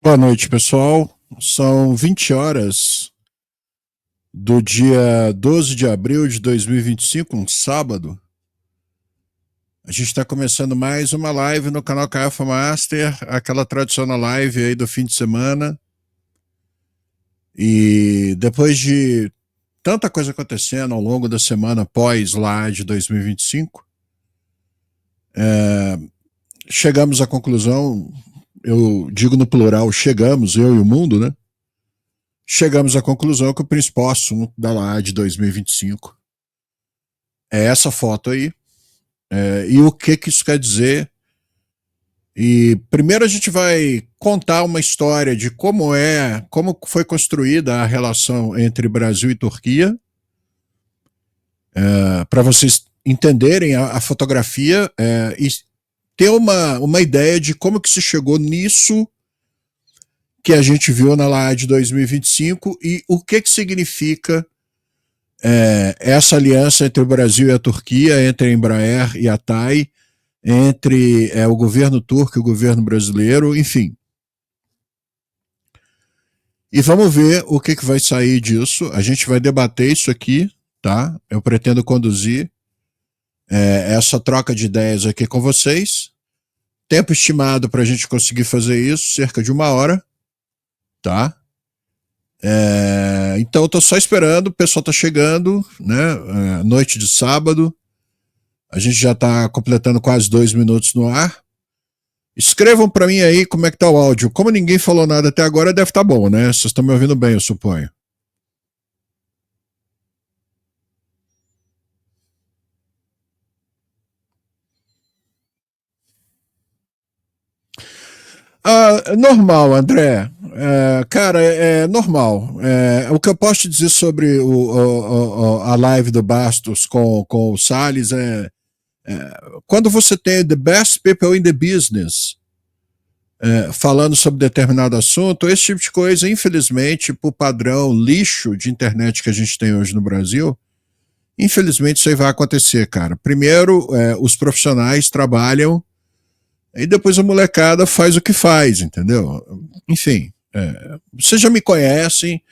Boa noite, pessoal. São 20 horas do dia 12 de abril de 2025, um sábado. A gente está começando mais uma live no canal Caiafa Master, aquela tradicional live aí do fim de semana. E depois de tanta coisa acontecendo ao longo da semana pós lá de 2025, chegamos à conclusão, eu digo no plural, chegamos, eu e o mundo, né? Chegamos à conclusão que o principal assunto da LAA de 2025 é essa foto aí. E o que isso quer dizer? E primeiro a gente vai contar uma história de como foi construída a relação entre Brasil e Turquia, para vocês entenderem a fotografia e ter uma ideia de como que se chegou nisso que a gente viu na LAA de 2025 e o que significa essa aliança entre o Brasil e a Turquia, entre a Embraer e a TAI, entre o governo turco e o governo brasileiro, enfim. E vamos ver o que vai sair disso. A gente vai debater isso aqui, tá? Eu pretendo conduzir essa troca de ideias aqui com vocês. Tempo estimado para a gente conseguir fazer isso, cerca de 1 hora, tá? Então eu tô só esperando, o pessoal tá chegando, né? Noite de sábado. A gente já tá completando quase 2 minutos no ar. Escrevam para mim aí como é que tá o áudio. Como ninguém falou nada até agora, deve estar bom, né? Vocês estão me ouvindo bem, eu suponho. Normal, André. Cara, é normal. O que eu posso te dizer sobre a live do Bastos com o Salles quando você tem the best people in the business falando sobre determinado assunto, esse tipo de coisa, infelizmente, por padrão lixo de internet que a gente tem hoje no Brasil, infelizmente isso aí vai acontecer, cara. Primeiro, os profissionais trabalham e depois a molecada faz o que faz, entendeu? Enfim, vocês já me conhecem,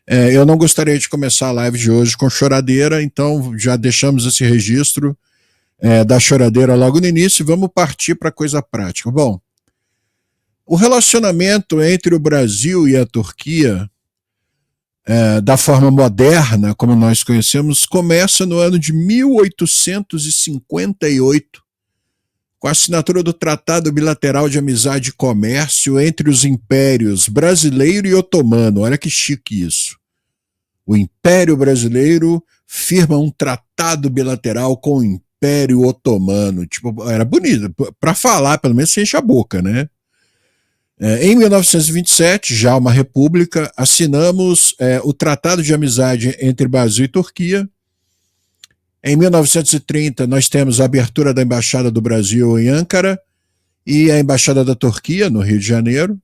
eu não gostaria de começar a live de hoje com choradeira, então já deixamos esse registro da choradeira logo no início e vamos partir para coisa prática. Bom, o relacionamento entre o Brasil e a Turquia, da forma moderna, como nós conhecemos, começa no ano de 1858, com a assinatura do Tratado Bilateral de Amizade e Comércio entre os impérios brasileiro e otomano. Olha que chique isso. O Império Brasileiro firma um tratado bilateral com o Império Otomano. Tipo, era bonito. Para falar, pelo menos, se enche a boca, né? Em 1927, já uma república, assinamos o Tratado de Amizade entre Brasil e Turquia. Em 1930, nós temos a abertura da Embaixada do Brasil em Ankara e a Embaixada da Turquia, no Rio de Janeiro.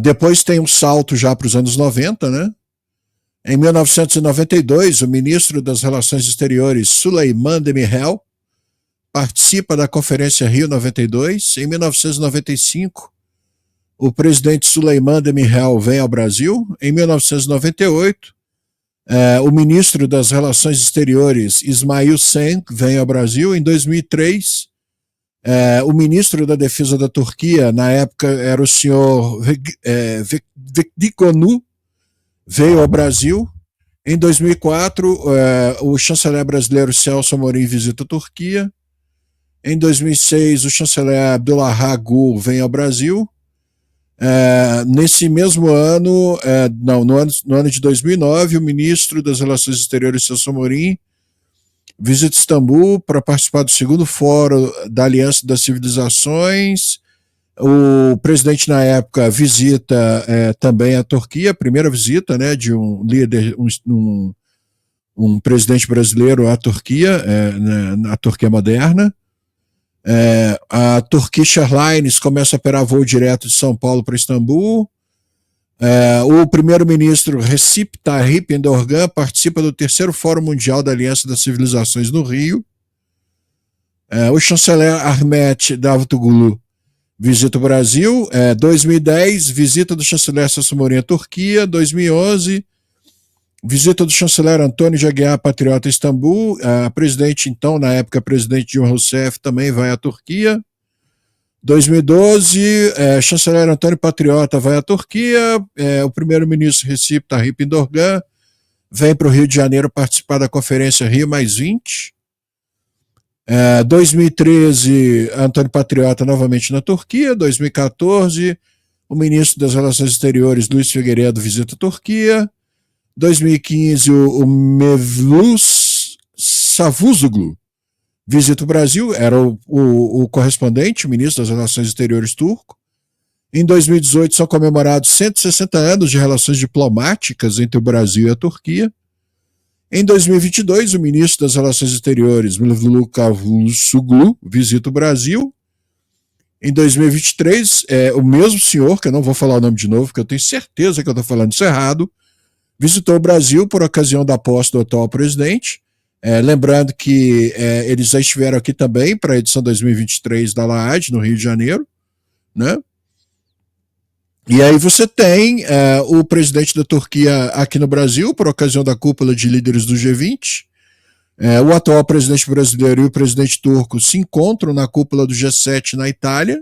Depois tem um salto já para os anos 90, né? Em 1992, o ministro das Relações Exteriores, Süleyman Demirel, participa da Conferência Rio 92. Em 1995, o presidente Süleyman Demirel vem ao Brasil. Em 1998, o ministro das Relações Exteriores, Ismail Sen, vem ao Brasil. Em 2003, o ministro da Defesa da Turquia, na época era o senhor Vekdikonu, veio ao Brasil. Em 2004, o chanceler brasileiro Celso Amorim visita a Turquia. Em 2006, o chanceler Abdullah Gül vem ao Brasil. Nesse mesmo ano, no ano de 2009, o ministro das Relações Exteriores, Celso Amorim, visita Istambul para participar do segundo fórum da Aliança das Civilizações. O presidente, na época, visita também a Turquia, a primeira visita, né, de um líder, um presidente brasileiro à Turquia, na Turquia moderna. A Turkish Airlines começa a operar voo direto de São Paulo para Istambul. O primeiro-ministro Recep Tayyip Erdogan participa do terceiro Fórum Mundial da Aliança das Civilizações no Rio. O chanceler Ahmet Davutoglu visita o Brasil. 2010, visita do chanceler Celso Amorim à Turquia. 2011, visita do chanceler Antônio de Aguiar, patriota, a Istambul. A presidente, então, na época, presidente Dilma Rousseff, também vai à Turquia. 2012, chanceler Antônio Patriota vai à Turquia. O primeiro-ministro Recep Tayyip Erdogan vem para o Rio de Janeiro participar da conferência Rio+20. 2013, Antônio Patriota novamente na Turquia. 2014, o ministro das Relações Exteriores, Luiz Figueiredo, visita a Turquia. 2015, o Mevlut Cavusoglu visita o Brasil, era o correspondente, o ministro das Relações Exteriores turco. Em 2018, são comemorados 160 anos de relações diplomáticas entre o Brasil e a Turquia. Em 2022, o ministro das Relações Exteriores, Mevlut Cavusoglu, visita o Brasil. Em 2023, o mesmo senhor, que eu não vou falar o nome de novo, porque eu tenho certeza que eu estou falando isso errado, visitou o Brasil por ocasião da posse do atual presidente. Lembrando que eles já estiveram aqui também para a edição 2023 da LAAD, no Rio de Janeiro, né? E aí você tem o presidente da Turquia aqui no Brasil, por ocasião da cúpula de líderes do G20. O atual presidente brasileiro e o presidente turco se encontram na cúpula do G7 na Itália.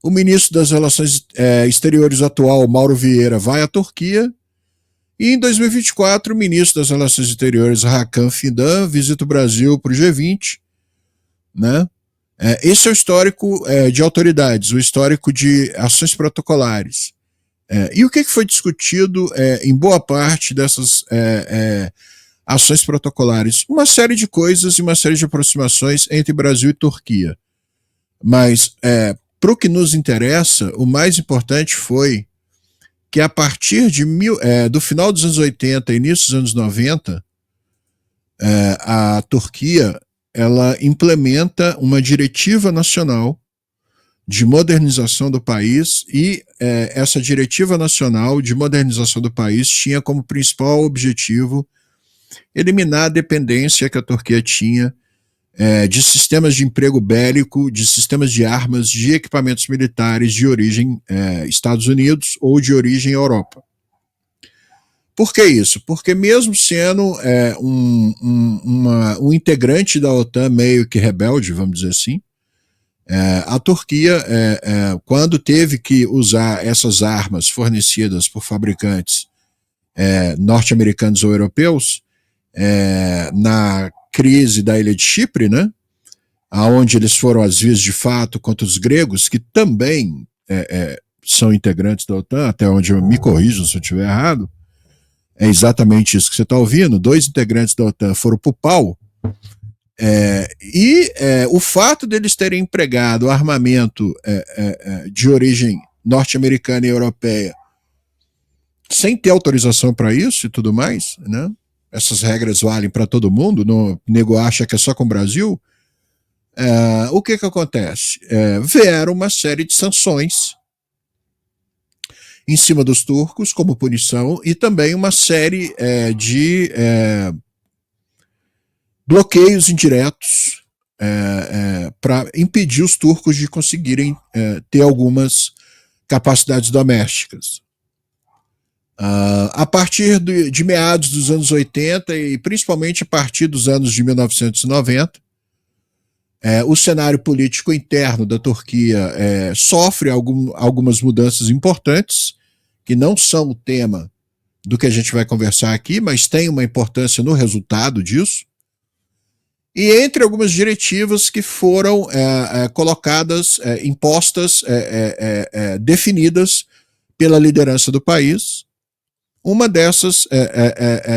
O ministro das Relações Exteriores atual, Mauro Vieira, vai à Turquia. E em 2024, o ministro das Relações Exteriores, Hakan Fidan, visita o Brasil para o G20. Né? Esse é o histórico de autoridades, o histórico de ações protocolares. E o que foi discutido em boa parte dessas ações protocolares? Uma série de coisas e uma série de aproximações entre Brasil e Turquia. Mas, para o que nos interessa, o mais importante foi que a partir do final dos anos 80 e início dos anos 90, a Turquia ela implementa uma diretiva nacional de modernização do país e essa diretiva nacional de modernização do país tinha como principal objetivo eliminar a dependência que a Turquia tinha de sistemas de emprego bélico, de sistemas de armas, de equipamentos militares de origem Estados Unidos ou de origem Europa. Por que isso? Porque mesmo sendo um integrante da OTAN meio que rebelde, vamos dizer assim, a Turquia, quando teve que usar essas armas fornecidas por fabricantes norte-americanos ou europeus, na crise da ilha de Chipre, né, onde eles foram às vezes de fato contra os gregos, que também são integrantes da OTAN, até onde eu me corrijo se eu estiver errado, é exatamente isso que você está ouvindo, 2 integrantes da OTAN foram para o pau, o fato deles terem empregado armamento de origem norte-americana e europeia sem ter autorização para isso e tudo mais, né? Essas regras valem para todo mundo, o nego acha que é só com o Brasil. O que acontece? Vieram uma série de sanções em cima dos turcos como punição e também uma série de bloqueios indiretos para impedir os turcos de conseguirem ter algumas capacidades domésticas. A partir de meados dos anos 80 e principalmente a partir dos anos de 1990, o cenário político interno da Turquia sofre algumas mudanças importantes, que não são o tema do que a gente vai conversar aqui, mas tem uma importância no resultado disso. E entre algumas diretivas que foram colocadas, impostas, definidas pela liderança do país. Uma dessas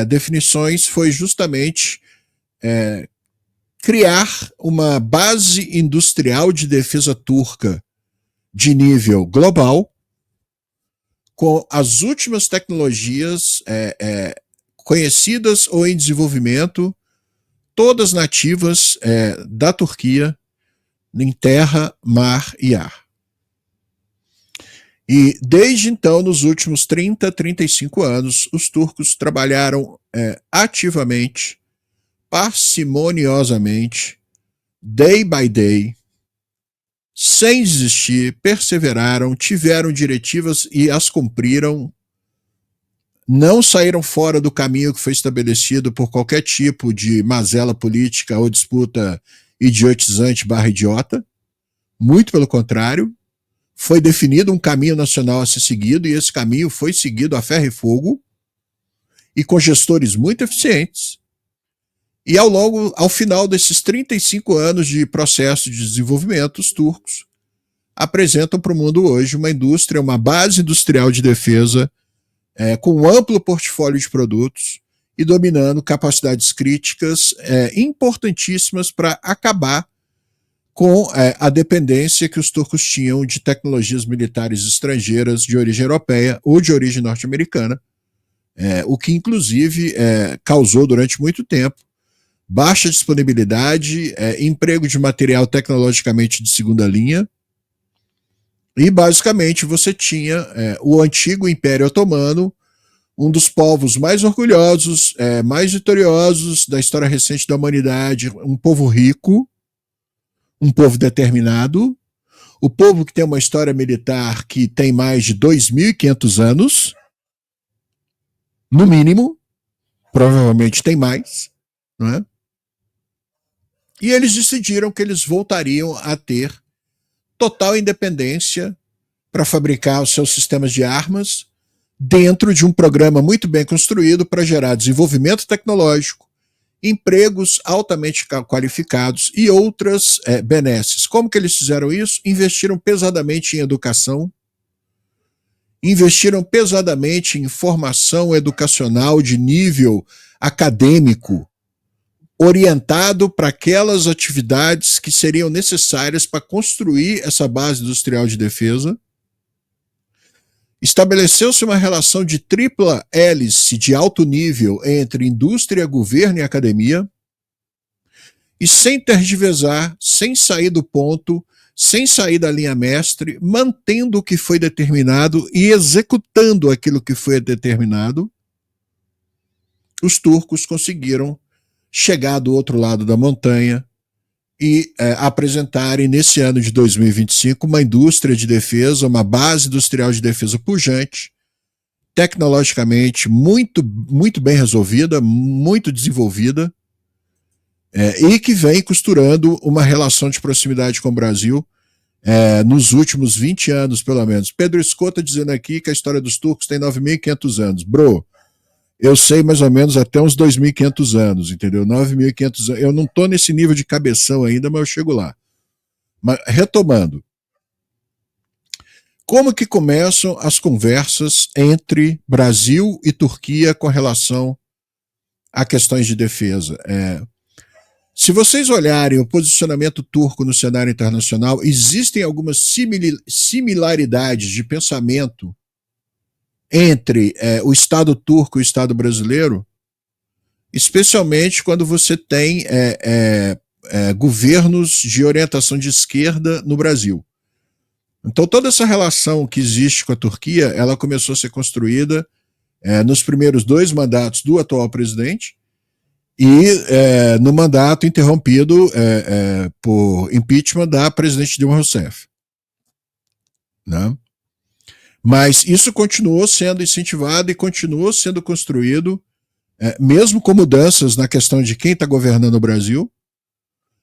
definições foi justamente criar uma base industrial de defesa turca de nível global, com as últimas tecnologias conhecidas ou em desenvolvimento, todas nativas da Turquia, em terra, mar e ar. E desde então, nos últimos 30, 35 anos, os turcos trabalharam ativamente, parcimoniosamente, day by day, sem desistir, perseveraram, tiveram diretivas e as cumpriram, não saíram fora do caminho que foi estabelecido por qualquer tipo de mazela política ou disputa idiotizante / idiota. Muito pelo contrário, foi definido um caminho nacional a ser seguido e esse caminho foi seguido a ferro e fogo e com gestores muito eficientes. E ao final desses 35 anos de processo de desenvolvimento, os turcos apresentam para o mundo hoje uma indústria, uma base industrial de defesa com um amplo portfólio de produtos e dominando capacidades críticas importantíssimas para acabar com a dependência que os turcos tinham de tecnologias militares estrangeiras de origem europeia ou de origem norte-americana, o que inclusive causou durante muito tempo baixa disponibilidade, emprego de material tecnologicamente de segunda linha, e basicamente você tinha o antigo Império Otomano, um dos povos mais orgulhosos, mais vitoriosos da história recente da humanidade, um povo rico, um povo determinado, o povo que tem uma história militar que tem mais de 2.500 anos, no mínimo, provavelmente tem mais, não é? E eles decidiram que eles voltariam a ter total independência para fabricar os seus sistemas de armas dentro de um programa muito bem construído para gerar desenvolvimento tecnológico, empregos altamente qualificados e outras benesses. Como que eles fizeram isso? Investiram pesadamente em educação, investiram pesadamente em formação educacional de nível acadêmico, orientado para aquelas atividades que seriam necessárias para construir essa base industrial de defesa. Estabeleceu-se uma relação de tripla hélice de alto nível entre indústria, governo e academia, e sem tergiversar, sem sair do ponto, sem sair da linha mestre, mantendo o que foi determinado e executando aquilo que foi determinado, os turcos conseguiram chegar do outro lado da montanha e apresentarem nesse ano de 2025 uma indústria de defesa, uma base industrial de defesa pujante, tecnologicamente muito, muito bem resolvida, muito desenvolvida, e que vem costurando uma relação de proximidade com o Brasil nos últimos 20 anos, pelo menos. Pedro Escota dizendo aqui que a história dos turcos tem 9.500 anos. Bro, eu sei mais ou menos até uns 2.500 anos, entendeu? 9.500 anos. Eu não estou nesse nível de cabeção ainda, mas eu chego lá. Mas, retomando. Como que começam as conversas entre Brasil e Turquia com relação a questões de defesa? Se vocês olharem o posicionamento turco no cenário internacional, existem algumas similaridades de pensamento entre o Estado turco e o Estado brasileiro, especialmente quando você tem governos de orientação de esquerda no Brasil. Então toda essa relação que existe com a Turquia, ela começou a ser construída nos primeiros 2 mandatos do atual presidente e no mandato interrompido por impeachment da presidente Dilma Rousseff, né? Mas isso continuou sendo incentivado e continuou sendo construído, mesmo com mudanças na questão de quem está governando o Brasil,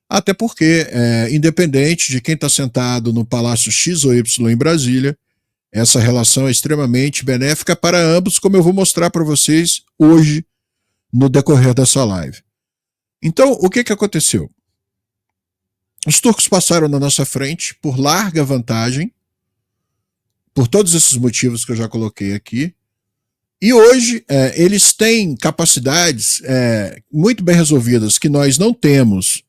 até porque, independente de quem está sentado no Palácio X ou Y em Brasília, essa relação é extremamente benéfica para ambos, como eu vou mostrar para vocês hoje, no decorrer dessa live. Então, o que aconteceu? Os turcos passaram na nossa frente por larga vantagem, por todos esses motivos que eu já coloquei aqui, e hoje eles têm capacidades muito bem resolvidas que nós não temos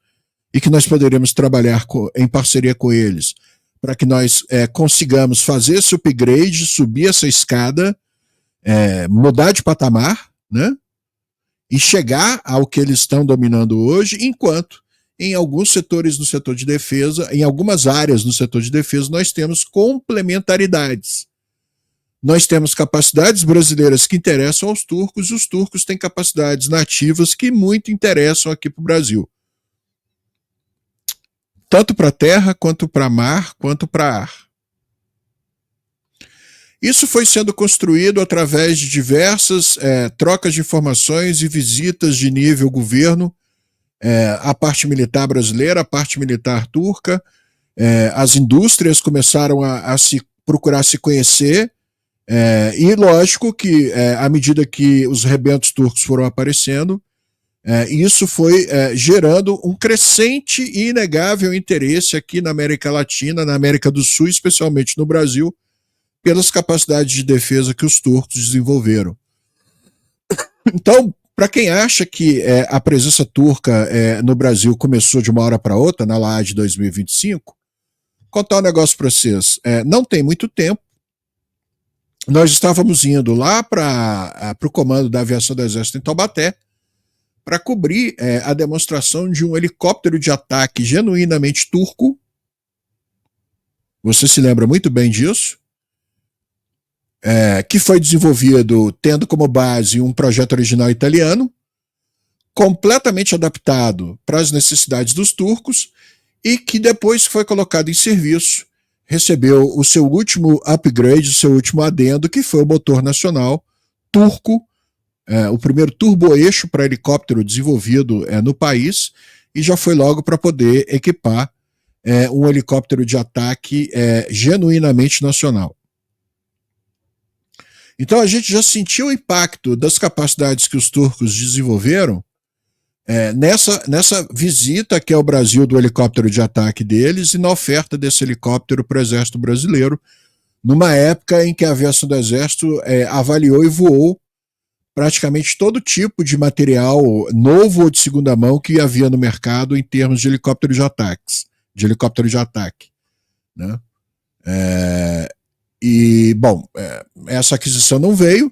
e que nós poderíamos trabalhar em parceria com eles para que nós consigamos fazer esse upgrade, subir essa escada, mudar de patamar, né? E chegar ao que eles estão dominando hoje, enquanto em alguns setores no setor de defesa, em algumas áreas no setor de defesa, nós temos complementaridades. Nós temos capacidades brasileiras que interessam aos turcos, e os turcos têm capacidades nativas que muito interessam aqui para o Brasil. tanto para terra, quanto para mar, quanto para ar. Isso foi sendo construído através de diversas trocas de informações e visitas de nível governo, a parte militar brasileira, a parte militar turca, as indústrias começaram a procurar se conhecer, e lógico que à medida que os rebentos turcos foram aparecendo, isso foi gerando um crescente e inegável interesse aqui na América Latina, na América do Sul, especialmente no Brasil, pelas capacidades de defesa que os turcos desenvolveram. Então, para quem acha que a presença turca no Brasil começou de uma hora para outra, na Laá de 2025, contar um negócio para vocês. Não tem muito tempo, nós estávamos indo lá para o comando da aviação do Exército em Taubaté para cobrir a demonstração de um helicóptero de ataque genuinamente turco. Você se lembra muito bem disso? Que foi desenvolvido tendo como base um projeto original italiano, completamente adaptado para as necessidades dos turcos e que depois que foi colocado em serviço, recebeu o seu último upgrade, o seu último adendo, que foi o motor nacional turco, o primeiro turboeixo para helicóptero desenvolvido no país, e já foi logo para poder equipar um helicóptero de ataque genuinamente nacional. Então a gente já sentiu o impacto das capacidades que os turcos desenvolveram nessa visita que é o Brasil do helicóptero de ataque deles e na oferta desse helicóptero para o Exército Brasileiro, numa época em que a aviação do Exército avaliou e voou praticamente todo tipo de material novo ou de segunda mão que havia no mercado em termos de helicóptero de ataque, né? E, bom, essa aquisição não veio,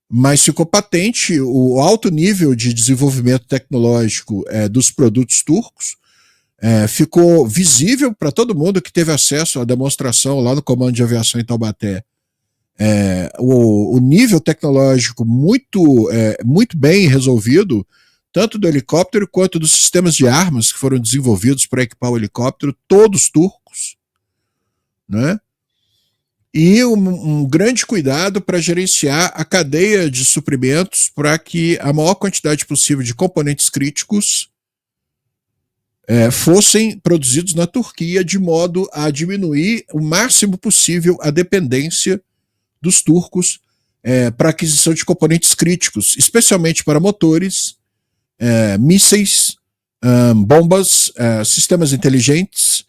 mas ficou patente o alto nível de desenvolvimento tecnológico dos produtos turcos, ficou visível para todo mundo que teve acesso à demonstração lá no Comando de Aviação em Taubaté. O nível tecnológico muito bem resolvido, tanto do helicóptero quanto dos sistemas de armas que foram desenvolvidos para equipar o helicóptero, todos turcos, né? E um grande cuidado para gerenciar a cadeia de suprimentos para que a maior quantidade possível de componentes críticos fossem produzidos na Turquia, de modo a diminuir o máximo possível a dependência dos turcos para aquisição de componentes críticos, especialmente para motores, mísseis, bombas, sistemas inteligentes,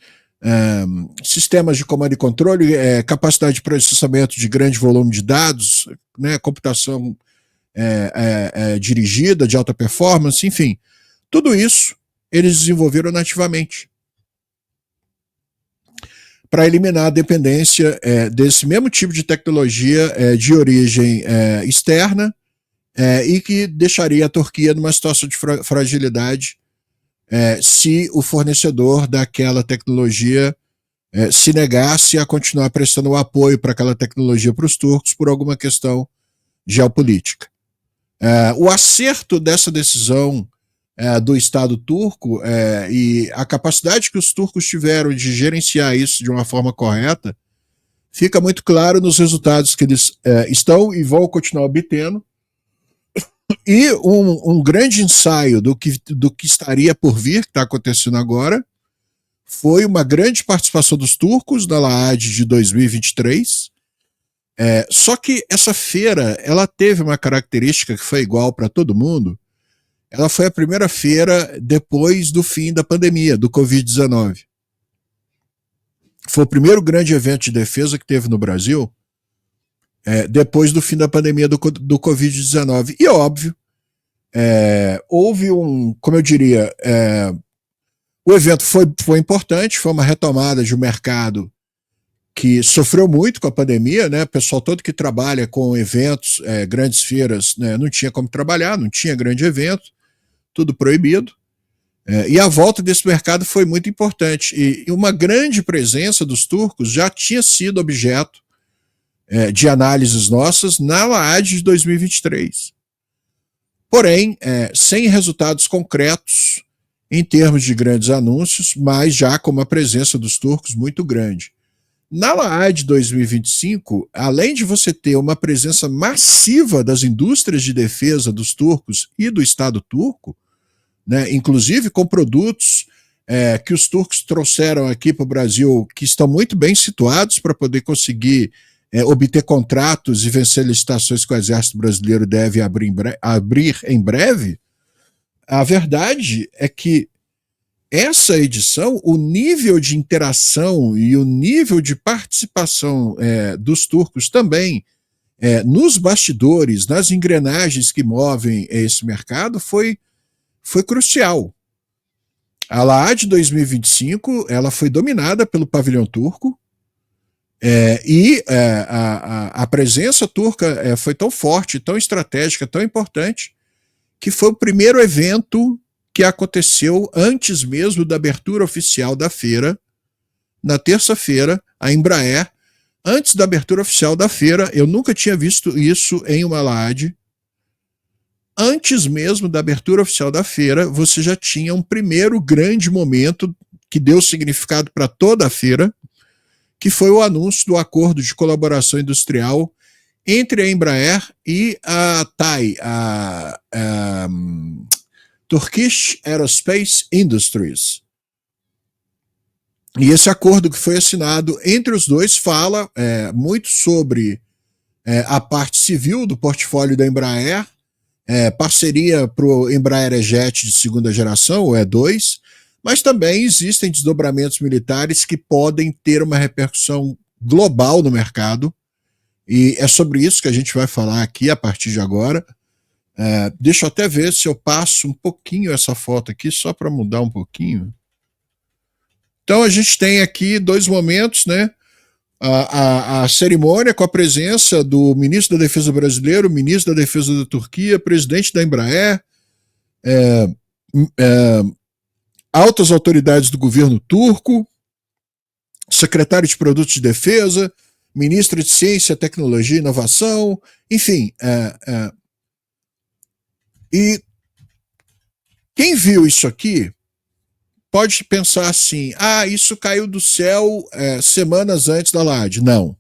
sistemas de comando e controle, capacidade de processamento de grande volume de dados, né, computação dirigida, de alta performance, enfim, tudo isso eles desenvolveram nativamente para eliminar a dependência desse mesmo tipo de tecnologia de origem externa e que deixaria a Turquia numa situação de fragilidade se o fornecedor daquela tecnologia se negasse a continuar prestando o apoio para aquela tecnologia para os turcos por alguma questão geopolítica. O acerto dessa decisão do Estado turco e a capacidade que os turcos tiveram de gerenciar isso de uma forma correta fica muito claro nos resultados que eles estão e vão continuar obtendo. E um grande ensaio do que estaria por vir, que está acontecendo agora, foi uma grande participação dos turcos na Laad de 2023. Só que essa feira ela teve uma característica que foi igual para todo mundo. Ela foi a primeira feira depois do fim da pandemia, do Covid-19. Foi o primeiro grande evento de defesa que teve no Brasil depois do fim da pandemia do Covid-19. E óbvio, houve como eu diria, o evento foi importante, foi uma retomada de um mercado que sofreu muito com a pandemia, né? O pessoal todo que trabalha com eventos, grandes feiras, né, não tinha como trabalhar, não tinha grande evento, tudo proibido. E a volta desse mercado foi muito importante. E uma grande presença dos turcos já tinha sido objeto de análises nossas na Laad de 2023. Porém, sem resultados concretos em termos de grandes anúncios, mas já com uma presença dos turcos muito grande. Na Laad 2025, além de você ter uma presença massiva das indústrias de defesa dos turcos e do Estado turco, né, inclusive com produtos que os turcos trouxeram aqui para o Brasil, que estão muito bem situados para poder conseguir obter contratos e vencer licitações que o Exército Brasileiro deve abrir em breve, a verdade é que essa edição, o nível de interação e o nível de participação dos turcos também nos bastidores, nas engrenagens que movem esse mercado, foi crucial. A Laad 2025 ela foi dominada pelo pavilhão turco e a presença turca foi tão forte, tão estratégica, tão importante, que foi o primeiro evento que aconteceu antes mesmo da abertura oficial da feira, na terça-feira, a Embraer, antes da abertura oficial da feira, eu nunca tinha visto isso em uma Laad. Antes mesmo da abertura oficial da feira, você já tinha um primeiro grande momento que deu significado para toda a feira, que foi o anúncio do acordo de colaboração industrial entre a Embraer e a TAI, a Turkish Aerospace Industries. E esse acordo que foi assinado entre os dois fala muito sobre a parte civil do portfólio da Embraer, parceria para o Embraer E-Jet de segunda geração, o E2, mas também existem desdobramentos militares que podem ter uma repercussão global no mercado, e é sobre isso que a gente vai falar aqui a partir de agora. Deixa eu até ver se eu passo um pouquinho essa foto aqui, só para mudar um pouquinho. Então a gente tem aqui dois momentos, né? A cerimônia com a presença do ministro da Defesa brasileiro, ministro da Defesa da Turquia, presidente da Embraer, altas autoridades do governo turco, secretário de Produtos de Defesa, ministro de Ciência, Tecnologia e Inovação, enfim. E quem viu isso aqui pode pensar assim, isso caiu do céu semanas antes da Laad. Não.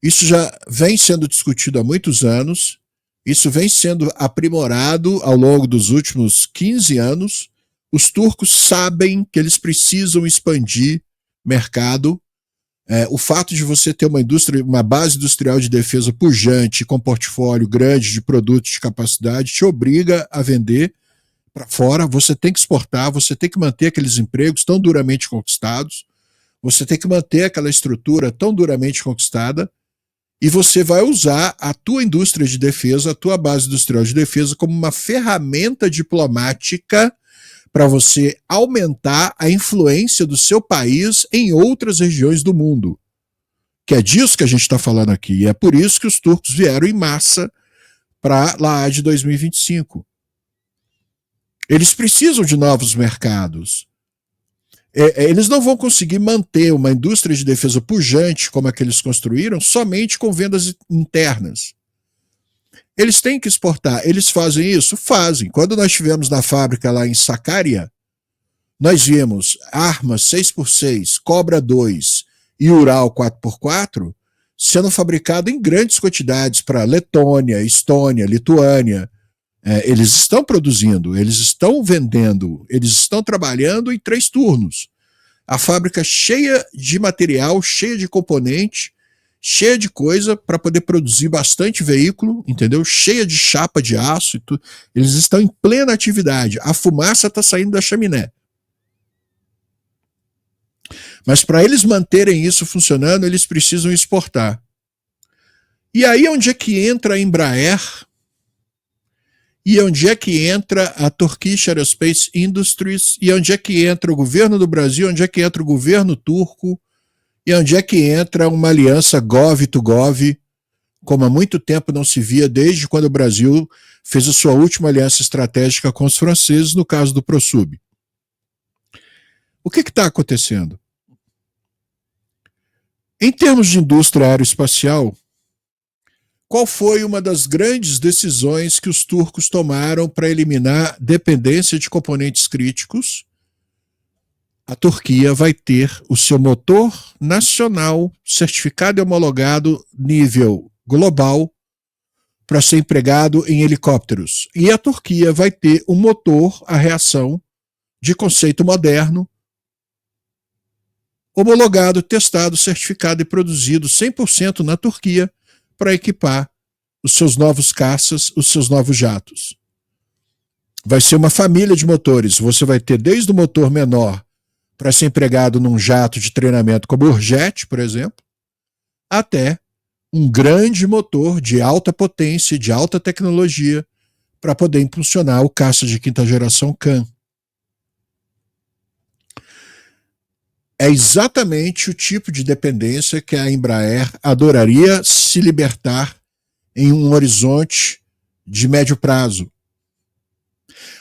Isso já vem sendo discutido há muitos anos, isso vem sendo aprimorado ao longo dos últimos 15 anos. Os turcos sabem que eles precisam expandir mercado. O fato de você ter uma base industrial de defesa pujante, com portfólio grande de produtos de capacidade, te obriga a vender para fora, você tem que exportar, você tem que manter aqueles empregos tão duramente conquistados, você tem que manter aquela estrutura tão duramente conquistada, e você vai usar a tua indústria de defesa, a tua base industrial de defesa, como uma ferramenta diplomática para você aumentar a influência do seu país em outras regiões do mundo. Que é disso que a gente está falando aqui, e é por isso que os turcos vieram em massa para a Laad 2025. Eles precisam de novos mercados. Eles não vão conseguir manter uma indústria de defesa pujante como a que eles construíram somente com vendas internas. Eles têm que exportar. Eles fazem isso? Fazem. Quando nós estivemos na fábrica lá em Sakarya, nós vimos armas 6x6, Cobra 2 e Ural 4x4 sendo fabricado em grandes quantidades para Letônia, Estônia, Lituânia. Eles estão produzindo, eles estão vendendo, eles estão trabalhando em 3 turnos. A fábrica cheia de material, cheia de componente, cheia de coisa para poder produzir bastante veículo, entendeu? Cheia de chapa de aço e tudo. Eles estão em plena atividade. A fumaça está saindo da chaminé. Mas para eles manterem isso funcionando, eles precisam exportar. E aí onde é que entra a Embraer? E onde é que entra a Turkish Aerospace Industries? E onde é que entra o governo do Brasil? Onde é que entra o governo turco? E onde é que entra uma aliança gov-to-gov, como há muito tempo não se via, desde quando o Brasil fez a sua última aliança estratégica com os franceses, no caso do ProSub? O que está acontecendo? Em termos de indústria aeroespacial, qual foi uma das grandes decisões que os turcos tomaram para eliminar dependência de componentes críticos? A Turquia vai ter o seu motor nacional certificado e homologado nível global para ser empregado em helicópteros. E a Turquia vai ter um motor a reação de conceito moderno, homologado, testado, certificado e produzido 100% na Turquia para equipar os seus novos caças, os seus novos jatos. Vai ser uma família de motores. Você vai ter desde o motor menor para ser empregado num jato de treinamento como o Urjet, por exemplo, até um grande motor de alta potência, de alta tecnologia, para poder impulsionar o caça de quinta geração Kan. É exatamente o tipo de dependência que a Embraer adoraria se libertar em um horizonte de médio prazo.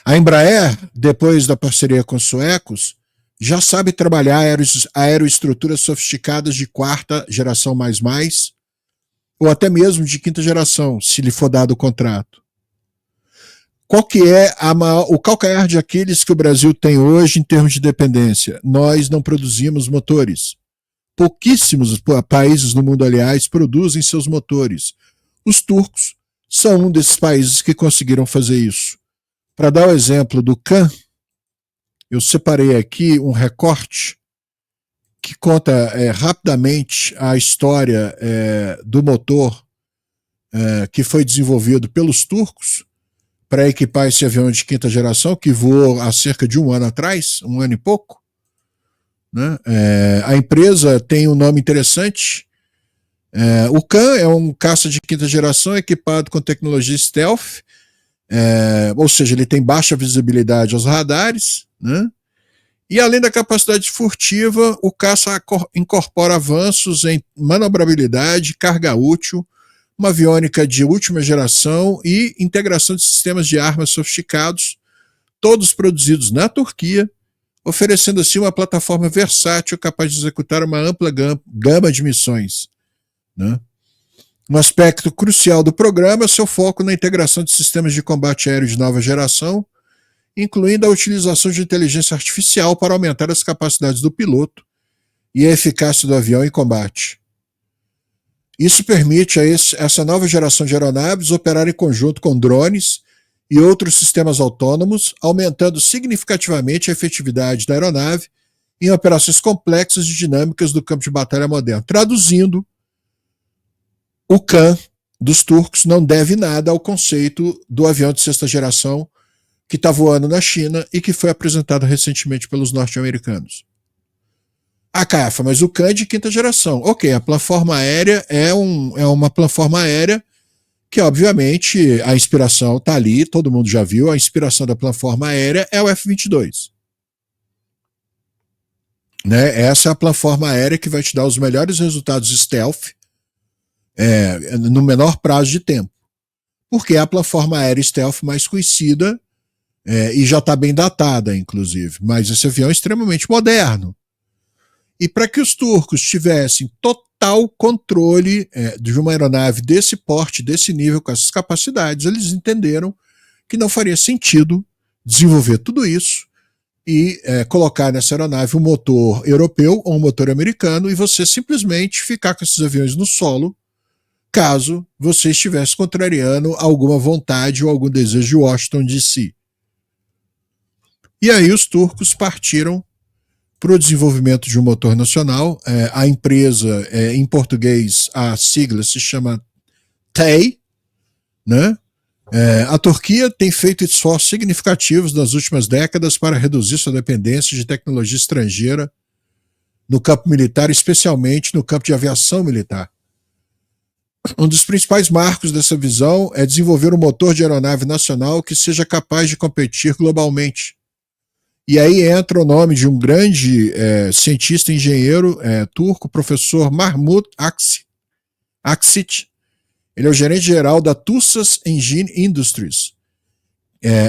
A Embraer, depois da parceria com os suecos, já sabe trabalhar aeroestruturas sofisticadas de quarta geração mais, ou até mesmo de quinta geração, se lhe for dado o contrato. Qual que é o calcanhar de Aquiles que o Brasil tem hoje em termos de dependência? Nós não produzimos motores. Pouquíssimos países no mundo, aliás, produzem seus motores. Os turcos são um desses países que conseguiram fazer isso. Para dar o exemplo do Kan, eu separei aqui um recorte que conta rapidamente a história do motor que foi desenvolvido pelos turcos para equipar esse avião de quinta geração, que voou há cerca de um ano atrás, um ano e pouco. Né? A empresa tem um nome interessante. O Kan é um caça de quinta geração equipado com tecnologia stealth, ou seja, ele tem baixa visibilidade aos radares, né? E além da capacidade furtiva, o caça incorpora avanços em manobrabilidade, carga útil, uma aviônica de última geração e integração de sistemas de armas sofisticados, todos produzidos na Turquia, oferecendo assim uma plataforma versátil capaz de executar uma ampla gama de missões. Né? Um aspecto crucial do programa é seu foco na integração de sistemas de combate aéreo de nova geração, incluindo a utilização de inteligência artificial para aumentar as capacidades do piloto e a eficácia do avião em combate. Isso permite a essa nova geração de aeronaves operar em conjunto com drones e outros sistemas autônomos, aumentando significativamente a efetividade da aeronave em operações complexas e dinâmicas do campo de batalha moderno. Traduzindo, o Kan dos turcos não deve nada ao conceito do avião de sexta geração que está voando na China e que foi apresentado recentemente pelos norte-americanos. Ah, Caiafa, mas o Kan é de quinta geração. Ok, a plataforma aérea é uma plataforma aérea que, obviamente, a inspiração está ali, todo mundo já viu, a inspiração da plataforma aérea é o F-22. Né? Essa é a plataforma aérea que vai te dar os melhores resultados stealth no menor prazo de tempo. Porque é a plataforma aérea stealth mais conhecida e já está bem datada, inclusive. Mas esse avião é extremamente moderno. E para que os turcos tivessem total controle de uma aeronave desse porte, desse nível, com essas capacidades, eles entenderam que não faria sentido desenvolver tudo isso e colocar nessa aeronave um motor europeu ou um motor americano e você simplesmente ficar com esses aviões no solo, caso você estivesse contrariando alguma vontade ou algum desejo de Washington, D.C. E aí os turcos partiram para o desenvolvimento de um motor nacional. A empresa, em português, a sigla se chama TEI, né? A Turquia tem feito esforços significativos nas últimas décadas para reduzir sua dependência de tecnologia estrangeira no campo militar, especialmente no campo de aviação militar. Um dos principais marcos dessa visão é desenvolver um motor de aeronave nacional que seja capaz de competir globalmente. E aí entra o nome de um grande cientista e engenheiro turco, professor Mahmut Aksit. Ele é o gerente-geral da Tussas Engine Industries,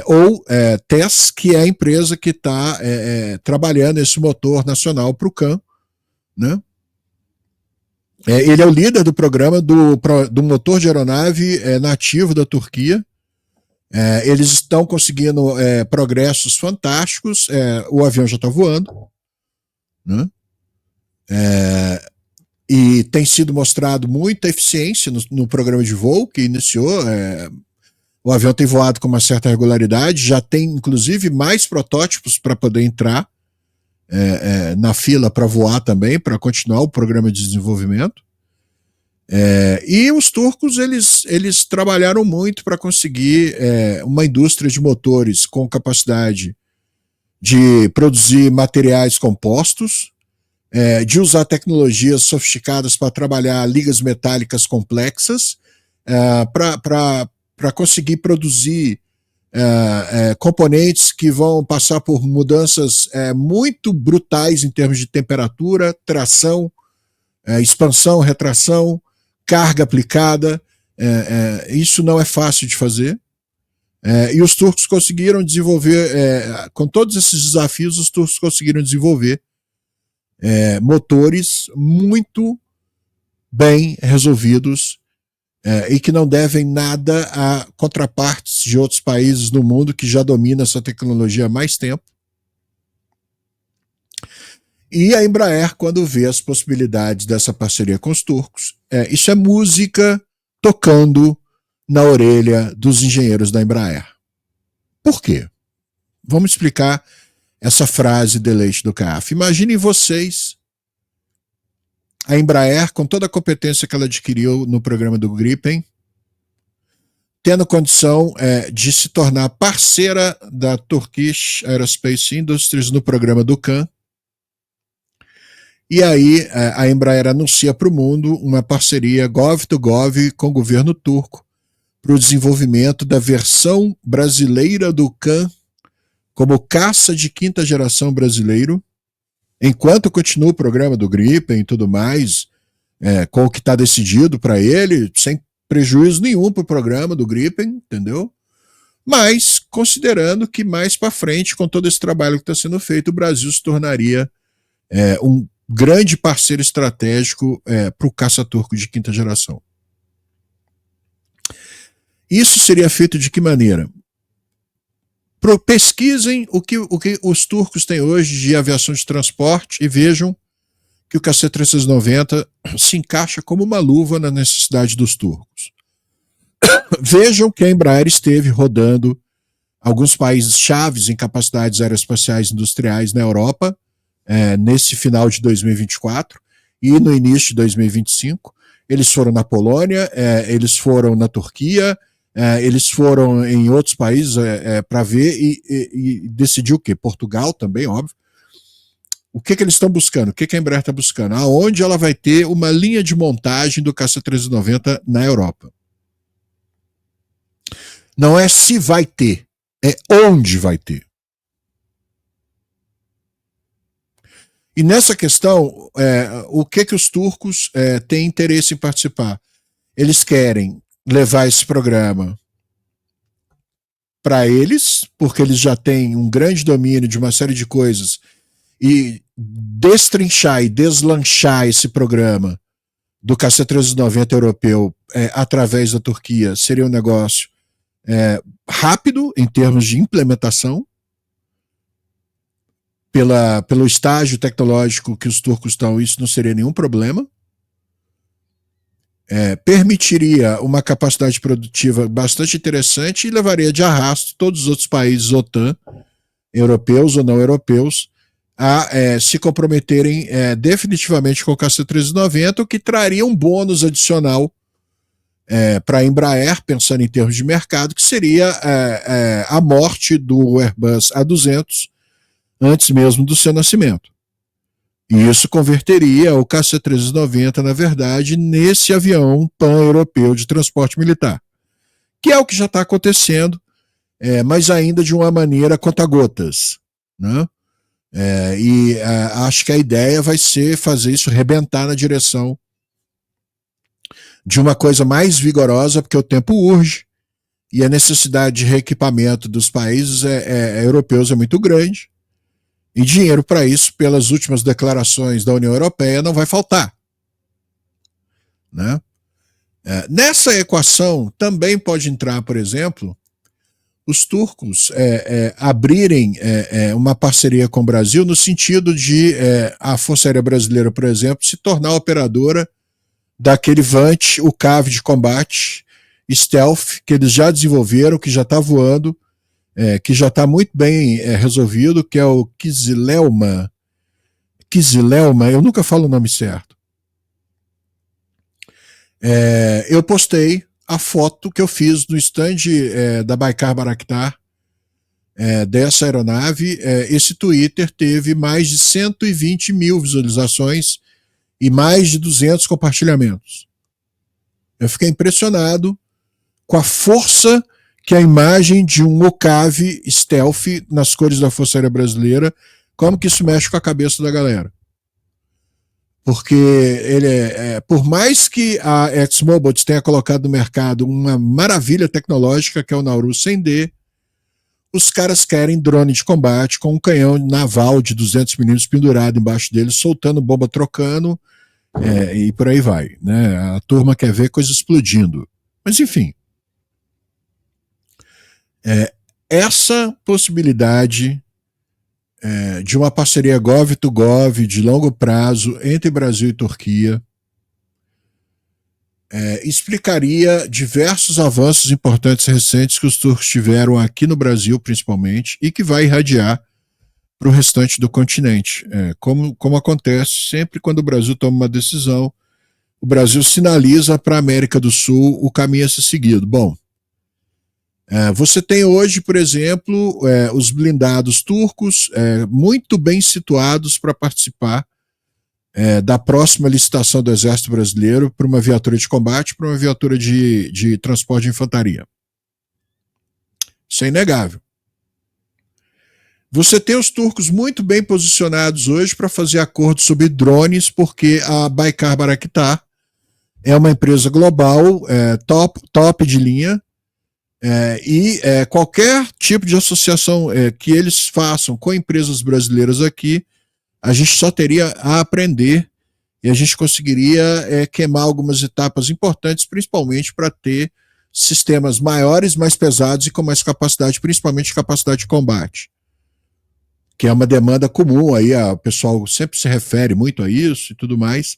ou TES, que é a empresa que está trabalhando esse motor nacional para o Kan. Né? Ele é o líder do programa do motor de aeronave nativo da Turquia. Eles estão conseguindo progressos fantásticos. O avião já está voando, né? E tem sido mostrado muita eficiência no programa de voo que iniciou. O avião tem voado com uma certa regularidade, já tem inclusive mais protótipos para poder entrar na fila para voar também, para continuar o programa de desenvolvimento. E os turcos eles trabalharam muito para conseguir uma indústria de motores com capacidade de produzir materiais compostos, de usar tecnologias sofisticadas para trabalhar ligas metálicas complexas, para conseguir produzir componentes que vão passar por mudanças muito brutais em termos de temperatura, tração, expansão, retração, carga aplicada. Isso não é fácil de fazer. E os turcos conseguiram desenvolver, com todos esses desafios, os turcos conseguiram desenvolver motores muito bem resolvidos e que não devem nada a contrapartes de outros países no mundo que já dominam essa tecnologia há mais tempo. E a Embraer, quando vê as possibilidades dessa parceria com os turcos, isso é música tocando na orelha dos engenheiros da Embraer. Por quê? Vamos explicar essa frase de leite do CAF. Imaginem vocês, a Embraer, com toda a competência que ela adquiriu no programa do Gripen, tendo condição de se tornar parceira da Turkish Aerospace Industries no programa do CAN. E aí a Embraer anuncia para o mundo uma parceria gov-to-gov com o governo turco para o desenvolvimento da versão brasileira do CAN como caça de quinta geração brasileiro, enquanto continua o programa do Gripen e tudo mais, com o que está decidido para ele, sem prejuízo nenhum para o programa do Gripen, entendeu? Mas considerando que mais para frente, com todo esse trabalho que está sendo feito, o Brasil se tornaria um grande parceiro estratégico para o caça turco de quinta geração. Isso seria feito de que maneira? Pesquisem o que os turcos têm hoje de aviação de transporte e vejam que o KC-390 se encaixa como uma luva na necessidade dos turcos. Vejam que a Embraer esteve rodando alguns países chaves em capacidades aeroespaciais industriais na Europa nesse final de 2024 e no início de 2025. Eles foram na Polônia, eles foram na Turquia, eles foram em outros países para ver e decidir o quê? Portugal também, óbvio. O que eles estão buscando? O que a Embraer está buscando? Aonde ela vai ter uma linha de montagem do KC-390 na Europa. Não é se vai ter, é onde vai ter. E nessa questão, o que os turcos têm interesse em participar? Eles querem levar esse programa para eles, porque eles já têm um grande domínio de uma série de coisas, e destrinchar e deslanchar esse programa do KC-390 europeu através da Turquia seria um negócio rápido em termos de implementação, pelo estágio tecnológico que os turcos estão, isso não seria nenhum problema. Permitiria uma capacidade produtiva bastante interessante e levaria de arrasto todos os outros países OTAN, europeus ou não europeus, a se comprometerem definitivamente com o KC-390, o que traria um bônus adicional para a Embraer, pensando em termos de mercado, que seria a morte do Airbus A200 antes mesmo do seu nascimento. E isso converteria o KC-390, na verdade, nesse avião pan-europeu de transporte militar, que é o que já está acontecendo, mas ainda de uma maneira conta-gotas, né? Acho que a ideia vai ser fazer isso rebentar na direção de uma coisa mais vigorosa, porque o tempo urge e a necessidade de reequipamento dos países europeus é muito grande. E dinheiro para isso, pelas últimas declarações da União Europeia, não vai faltar. né? Nessa equação também pode entrar, por exemplo, os turcos abrirem uma parceria com o Brasil no sentido de a Força Aérea Brasileira, por exemplo, se tornar operadora daquele VANT, o CAV de combate stealth, que eles já desenvolveram, que já está voando, que já está muito bem resolvido, que é o Kizilelma, eu nunca falo o nome certo. Eu postei a foto que eu fiz no stand da Baykar Bayraktar dessa aeronave. Esse Twitter teve mais de 120 mil visualizações e mais de 200 compartilhamentos. Eu fiquei impressionado com a força que a imagem de um OCAV stealth nas cores da Força Aérea Brasileira, como que isso mexe com a cabeça da galera. Porque ele por mais que a ExMobil tenha colocado no mercado uma maravilha tecnológica, que é o Nauru 100D, os caras querem drone de combate com um canhão naval de 200 mm pendurado embaixo dele, soltando bomba, trocando, e por aí vai. Né? A turma quer ver coisa explodindo. Mas enfim, essa possibilidade de uma parceria gov-to-gov de longo prazo entre Brasil e Turquia explicaria diversos avanços importantes recentes que os turcos tiveram aqui no Brasil, principalmente, e que vai irradiar para o restante do continente. Como acontece sempre quando o Brasil toma uma decisão, o Brasil sinaliza para a América do Sul o caminho a ser seguido. Bom, você tem hoje, por exemplo, os blindados turcos muito bem situados para participar da próxima licitação do Exército Brasileiro para uma viatura de combate, para uma viatura de transporte de infantaria. Isso é inegável. Você tem os turcos muito bem posicionados hoje para fazer acordos sobre drones, porque a Baykar Bayraktar é uma empresa global, top de linha, e qualquer tipo de associação que eles façam com empresas brasileiras aqui, a gente só teria a aprender e a gente conseguiria queimar algumas etapas importantes, principalmente para ter sistemas maiores, mais pesados e com mais capacidade, principalmente capacidade de combate, que é uma demanda comum, aí o pessoal sempre se refere muito a isso e tudo mais,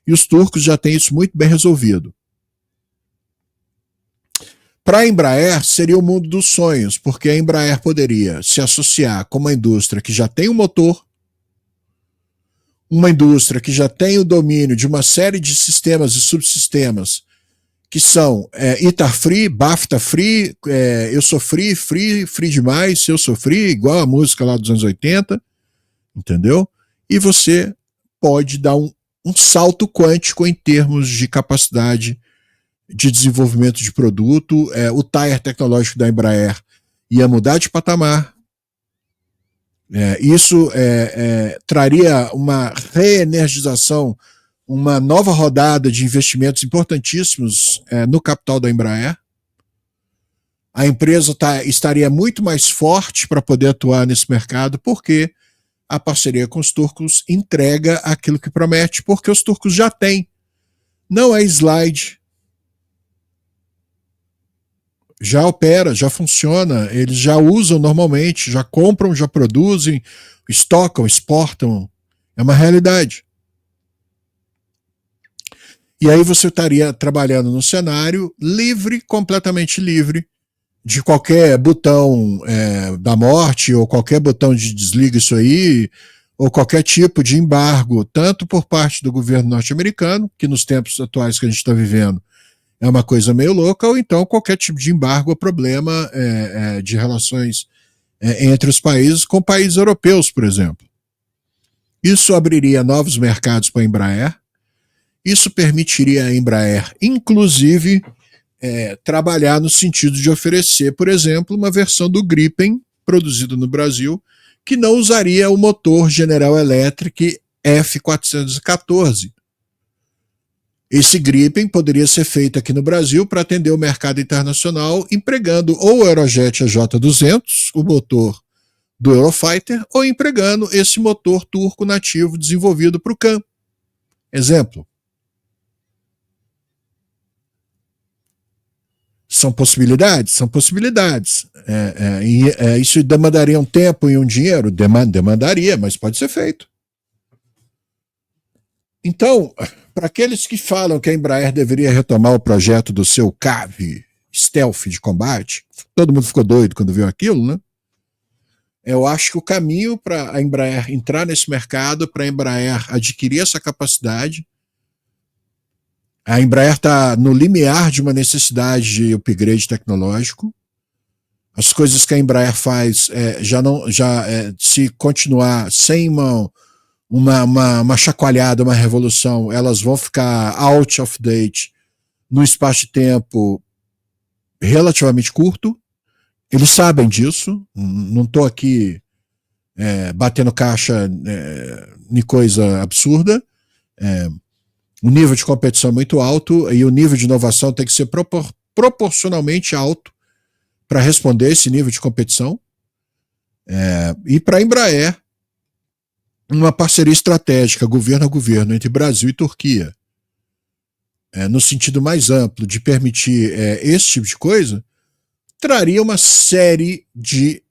e os turcos já têm isso muito bem resolvido. Para a Embraer, seria o mundo dos sonhos, porque a Embraer poderia se associar com uma indústria que já tem um motor, uma indústria que já tem o domínio de uma série de sistemas e subsistemas que são ITAR free, BAFTA free, eu sou free demais, eu sou free, igual a música lá dos anos 80, entendeu? E você pode dar um salto quântico em termos de capacidade de desenvolvimento de produto, o tire tecnológico da Embraer ia mudar de patamar. Isso traria uma reenergização, uma nova rodada de investimentos importantíssimos no capital da Embraer. A empresa estaria muito mais forte para poder atuar nesse mercado, porque a parceria com os turcos entrega aquilo que promete, porque os turcos já têm. Não é slide. Já opera, já funciona, eles já usam normalmente, já compram, já produzem, estocam, exportam. É uma realidade. E aí você estaria trabalhando num cenário livre, completamente livre, de qualquer botão da morte, ou qualquer botão de desliga isso aí, ou qualquer tipo de embargo, tanto por parte do governo norte-americano, que nos tempos atuais que a gente está vivendo, é uma coisa meio louca, ou então qualquer tipo de embargo ou problema de relações entre os países com países europeus, por exemplo. Isso abriria novos mercados para a Embraer, isso permitiria a Embraer, inclusive, trabalhar no sentido de oferecer, por exemplo, uma versão do Gripen, produzido no Brasil, que não usaria o motor General Electric F414, esse Gripen poderia ser feito aqui no Brasil para atender o mercado internacional, empregando ou o Aerojet AJ200, o motor do Eurofighter, ou empregando esse motor turco nativo desenvolvido para o CAM. Exemplo. São possibilidades? São possibilidades. Isso demandaria um tempo e um dinheiro? Demandaria, mas pode ser feito. Então, para aqueles que falam que a Embraer deveria retomar o projeto do seu CAV, stealth de combate, todo mundo ficou doido quando viu aquilo, né? Eu acho que o caminho para a Embraer entrar nesse mercado, para a Embraer adquirir essa capacidade, a Embraer está no limiar de uma necessidade de upgrade tecnológico. As coisas que a Embraer faz, se continuar sem uma chacoalhada, uma revolução, elas vão ficar out of date num espaço de tempo relativamente curto. Eles sabem disso. Não estou aqui batendo caixa em coisa absurda. O nível de competição é muito alto e o nível de inovação tem que ser proporcionalmente alto para responder esse nível de competição. E para a Embraer, uma parceria estratégica governo a governo entre Brasil e Turquia, no sentido mais amplo de permitir esse tipo de coisa, traria uma série de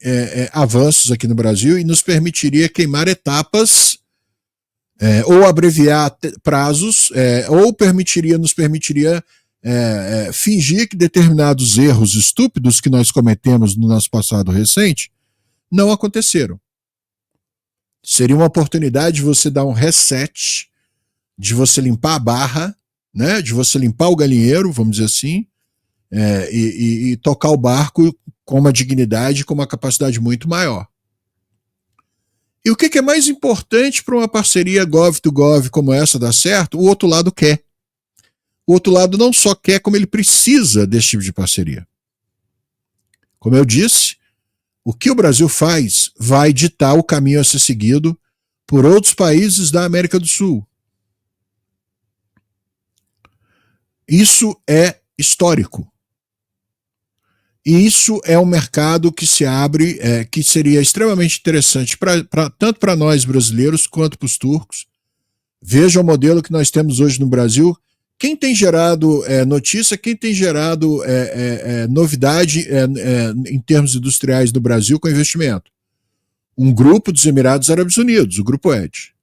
avanços aqui no Brasil e nos permitiria queimar etapas, ou abreviar prazos, ou nos permitiria fingir que determinados erros estúpidos que nós cometemos no nosso passado recente não aconteceram. Seria uma oportunidade de você dar um reset, de você limpar a barra, né, de você limpar o galinheiro, vamos dizer assim, e tocar o barco com uma dignidade, com uma capacidade muito maior. E o que é mais importante para uma parceria gov-to-gov como essa dar certo? O outro lado quer. O outro lado não só quer, como ele precisa desse tipo de parceria. Como eu disse, o que o Brasil faz vai ditar o caminho a ser seguido por outros países da América do Sul. Isso é histórico. E isso é um mercado que se abre, que seria extremamente interessante tanto para nós brasileiros quanto para os turcos. Veja o modelo que nós temos hoje no Brasil. Quem tem gerado notícia, quem tem gerado novidade em termos industriais do Brasil com investimento? Um grupo dos Emirados Árabes Unidos, o Grupo ED.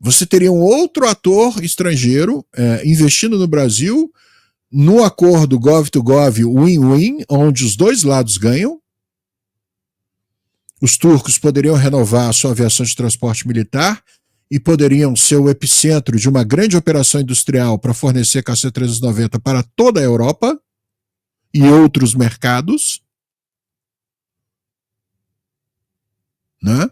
Você teria um outro ator estrangeiro investindo no Brasil, no acordo gov-to-gov win-win, onde os dois lados ganham. Os turcos poderiam renovar a sua aviação de transporte militar e poderiam ser o epicentro de uma grande operação industrial para fornecer KC-390 para toda a Europa e outros mercados. Né?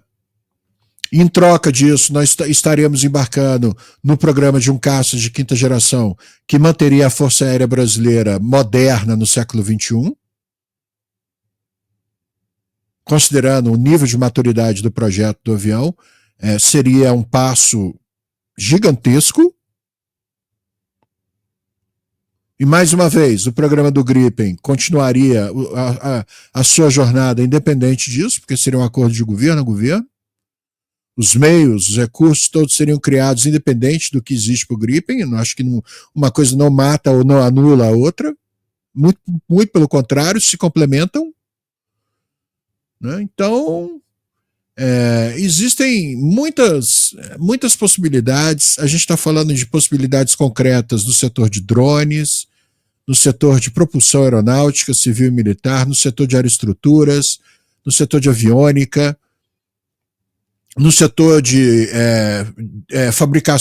Em troca disso, nós estaremos embarcando no programa de um caça de quinta geração que manteria a Força Aérea Brasileira moderna no século XXI, considerando o nível de maturidade do projeto do avião. Seria um passo gigantesco. E mais uma vez, o programa do Gripen continuaria a sua jornada independente disso, porque seria um acordo de governo a governo. Os meios, os recursos, todos seriam criados independente do que existe para o Gripen. Eu acho que uma coisa não mata ou não anula a outra. Muito, muito pelo contrário, se complementam. Né? Então, existem muitas possibilidades. A gente está falando de possibilidades concretas no setor de drones, no setor de propulsão aeronáutica, civil e militar, no setor de aeroestruturas, no setor de aviônica, no setor de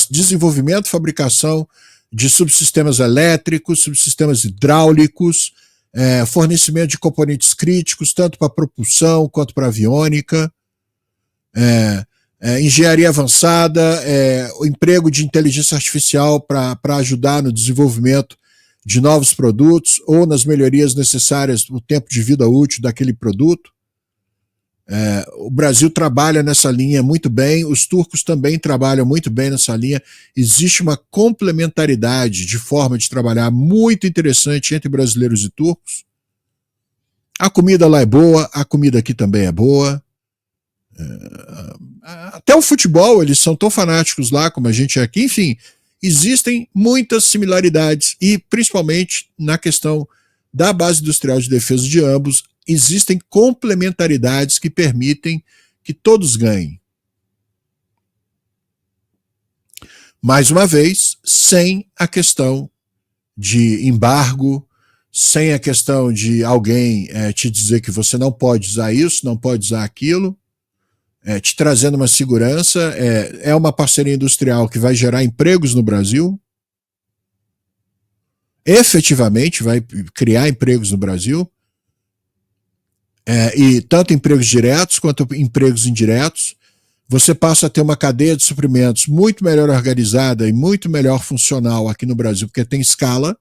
desenvolvimento e fabricação de subsistemas elétricos, subsistemas hidráulicos, fornecimento de componentes críticos, tanto para propulsão quanto para aviônica, engenharia avançada, o emprego de inteligência artificial para ajudar no desenvolvimento de novos produtos ou nas melhorias necessárias no tempo de vida útil daquele produto. O Brasil trabalha nessa linha muito bem, os turcos também trabalham muito bem nessa linha. Existe uma complementaridade de forma de trabalhar muito interessante entre brasileiros e turcos. A comida lá é boa, a comida aqui também é boa. Até o futebol, eles são tão fanáticos lá como a gente é aqui. Enfim, existem muitas similaridades e principalmente na questão da base industrial de defesa de ambos, existem complementaridades que permitem que todos ganhem. Mais uma vez, sem a questão de embargo, sem a questão de alguém te dizer que você não pode usar isso, não pode usar aquilo, te trazendo uma segurança. É uma parceria industrial que vai gerar empregos no Brasil, efetivamente vai criar empregos no Brasil, e tanto empregos diretos quanto empregos indiretos. Você passa a ter uma cadeia de suprimentos muito melhor organizada e muito melhor funcional aqui no Brasil, porque tem escala.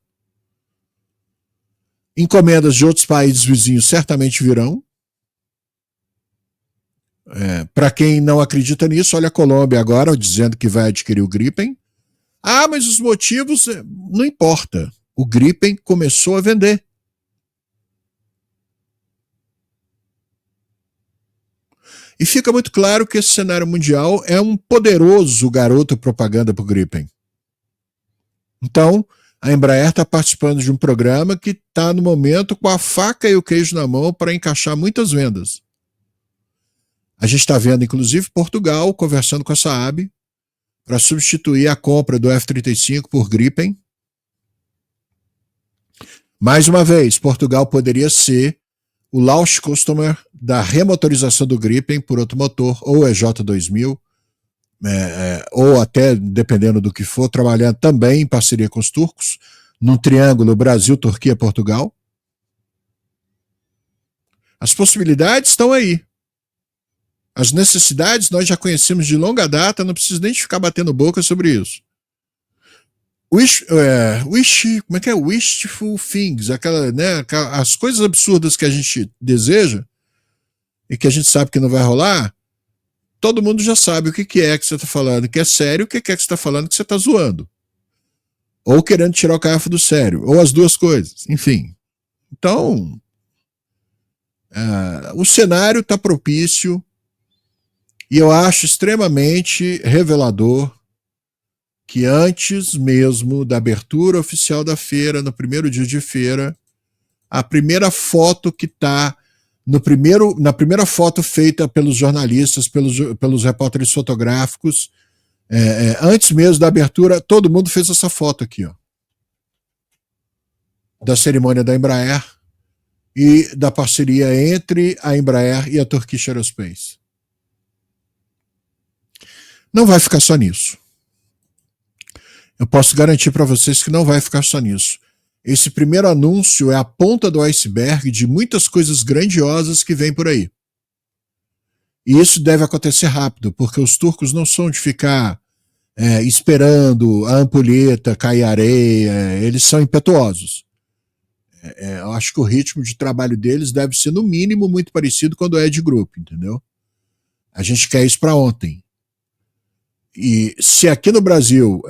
Encomendas de outros países vizinhos certamente virão. Para quem não acredita nisso, olha a Colômbia agora dizendo que vai adquirir o Gripen. Ah, mas os motivos, não importa. O Gripen começou a vender. E fica muito claro que esse cenário mundial é um poderoso garoto propaganda para o Gripen. Então, a Embraer está participando de um programa que está, no momento, com a faca e o queijo na mão para encaixar muitas vendas. A gente está vendo, inclusive, Portugal conversando com a Saab para substituir a compra do F-35 por Gripen. Mais uma vez, Portugal poderia ser o launch customer da remotorização do Gripen por outro motor, ou EJ2000, ou até, dependendo do que for, trabalhando também em parceria com os turcos, num triângulo Brasil, Turquia, Portugal. As possibilidades estão aí. As necessidades nós já conhecemos de longa data, não preciso nem ficar batendo boca sobre isso. Como é que é? Wishful things, as coisas absurdas que a gente deseja e que a gente sabe que não vai rolar, todo mundo já sabe o que é que você está falando, que é sério, o que é que você está falando que você está zoando. Ou querendo tirar o caiafa do sério, ou as duas coisas, enfim. Então, o cenário está propício e eu acho extremamente revelador que antes mesmo da abertura oficial da feira, no primeiro dia de feira, a primeira foto que está na primeira foto feita pelos jornalistas, pelos repórteres fotográficos, antes mesmo da abertura, todo mundo fez essa foto aqui, ó, da cerimônia da Embraer e da parceria entre a Embraer e a Turkish Aerospace. Não vai ficar só nisso. Eu posso garantir para vocês que não vai ficar só nisso. Esse primeiro anúncio é a ponta do iceberg de muitas coisas grandiosas que vêm por aí. E isso deve acontecer rápido, porque os turcos não são de ficar esperando a ampulheta cair areia, eles são impetuosos. Eu acho que o ritmo de trabalho deles deve ser, no mínimo, muito parecido quando é de grupo, entendeu? A gente quer isso para ontem. E se aqui no Brasil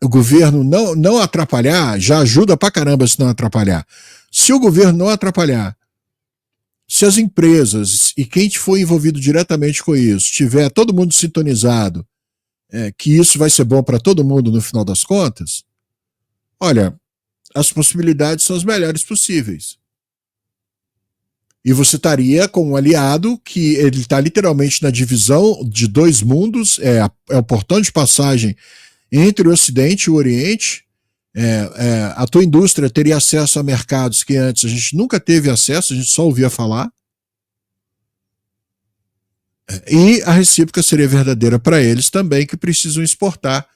o governo não atrapalhar, já ajuda pra caramba se não atrapalhar. Se o governo não atrapalhar, se as empresas e quem for envolvido diretamente com isso, tiver todo mundo sintonizado, que isso vai ser bom para todo mundo no final das contas, olha, as possibilidades são as melhores possíveis. E você estaria com um aliado que ele está literalmente na divisão de dois mundos, é o portão de passagem entre o Ocidente e o Oriente. A tua indústria teria acesso a mercados que antes a gente nunca teve acesso, a gente só ouvia falar. E a recíproca seria verdadeira para eles também, que precisam exportar.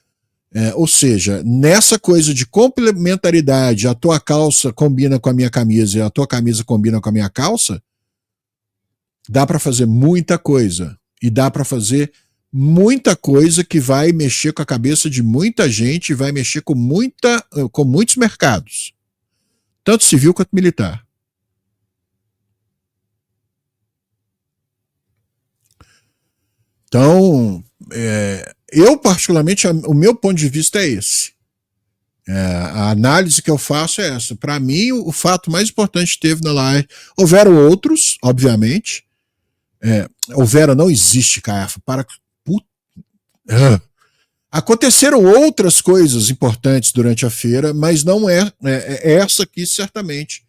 Ou seja, nessa coisa de complementaridade, a tua calça combina com a minha camisa e a tua camisa combina com a minha calça, dá para fazer muita coisa. E dá para fazer muita coisa que vai mexer com a cabeça de muita gente, vai mexer com muitos mercados, tanto civil quanto militar. Então, eu particularmente, o meu ponto de vista é esse. A análise que eu faço é essa. Para mim, o fato mais importante que teve na live, houveram outros, obviamente. Houveram, não existe, Caiafa, para... Aconteceram outras coisas importantes durante a feira, mas não é essa aqui, certamente.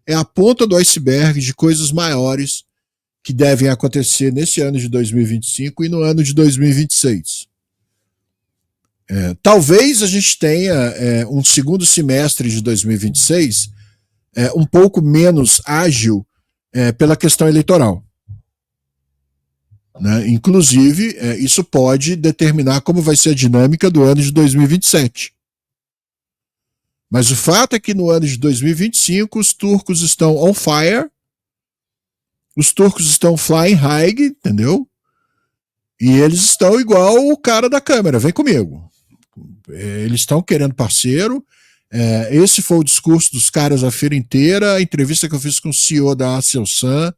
É a ponta do iceberg de coisas maiores que devem acontecer nesse ano de 2025 e no ano de 2026. Talvez a gente tenha um segundo semestre de 2026 um pouco menos ágil pela questão eleitoral. Né? Inclusive, isso pode determinar como vai ser a dinâmica do ano de 2027. Mas o fato é que no ano de 2025 os turcos estão on fire, os turcos estão flying high, entendeu? E eles estão igual o cara da câmera, vem comigo. Eles estão querendo parceiro. Esse foi o discurso dos caras a feira inteira. A entrevista que eu fiz com o CEO da Aselsan,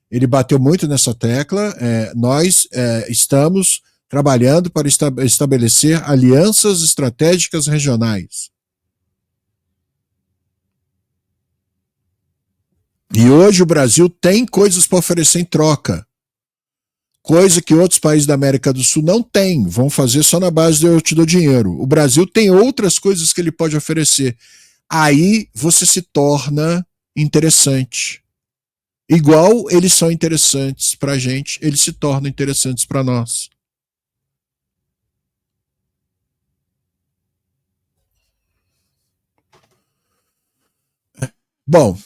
ele bateu muito nessa tecla. Nós estamos trabalhando para estabelecer alianças estratégicas regionais. E hoje o Brasil tem coisas para oferecer em troca. Coisa que outros países da América do Sul não têm. Vão fazer só na base de eu te dou dinheiro. O Brasil tem outras coisas que ele pode oferecer. Aí você se torna interessante. Igual eles são interessantes para a gente, eles se tornam interessantes para nós. Bom,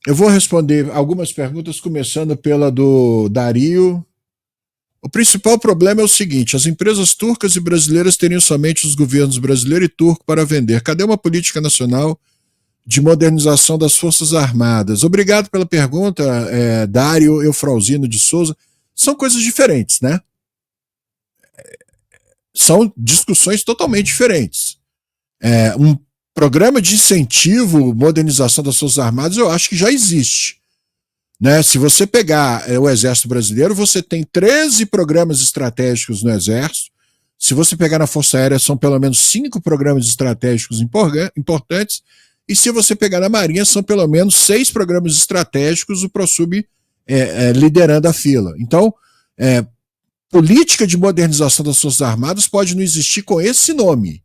eu vou responder algumas perguntas, começando pela do Dario. O principal problema é o seguinte: as empresas turcas e brasileiras teriam somente os governos brasileiro e turco para vender. Cadê uma política nacional de modernização das Forças Armadas? Obrigado pela pergunta, Dário Eufrauzino de Souza. São coisas diferentes, né? São discussões totalmente diferentes. Um programa de incentivo, modernização das Forças Armadas, eu acho que já existe. Né? Se você pegar o Exército Brasileiro, você tem 13 programas estratégicos no Exército. Se você pegar na Força Aérea, são pelo menos 5 programas estratégicos importantes. E se você pegar na Marinha, são pelo menos 6 programas estratégicos, o ProSub liderando a fila. Então, política de modernização das Forças Armadas pode não existir com esse nome.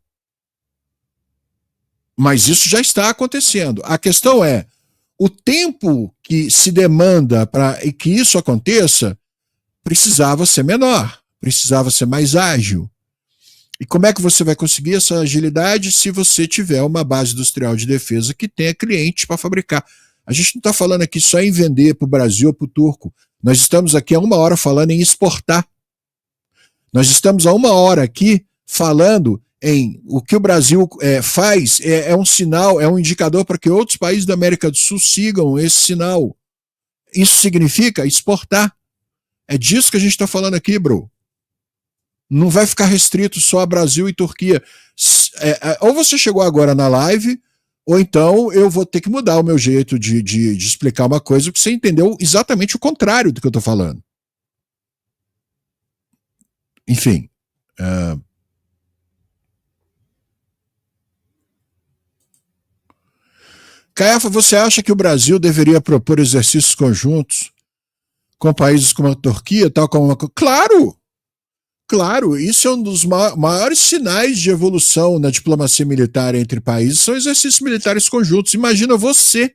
Mas isso já está acontecendo. A questão é, o tempo que se demanda para que isso aconteça precisava ser menor, precisava ser mais ágil. E como é que você vai conseguir essa agilidade se você tiver uma base industrial de defesa que tenha clientes para fabricar? A gente não está falando aqui só em vender para o Brasil ou para o turco. Nós estamos aqui há 1 hora falando em exportar. Nós estamos há 1 hora aqui falando em o que o Brasil faz, um sinal, é um indicador para que outros países da América do Sul sigam esse sinal. Isso significa exportar. É disso que a gente está falando aqui, bro. Não vai ficar restrito só a Brasil e Turquia. Ou você chegou agora na live, ou então eu vou ter que mudar o meu jeito de explicar uma coisa, porque você entendeu exatamente o contrário do que eu estou falando. Enfim. Caiafa, você acha que o Brasil deveria propor exercícios conjuntos com países como a Turquia, tal como Claro! Claro, isso é um dos maiores sinais de evolução na diplomacia militar entre países, são exercícios militares conjuntos. Imagina você,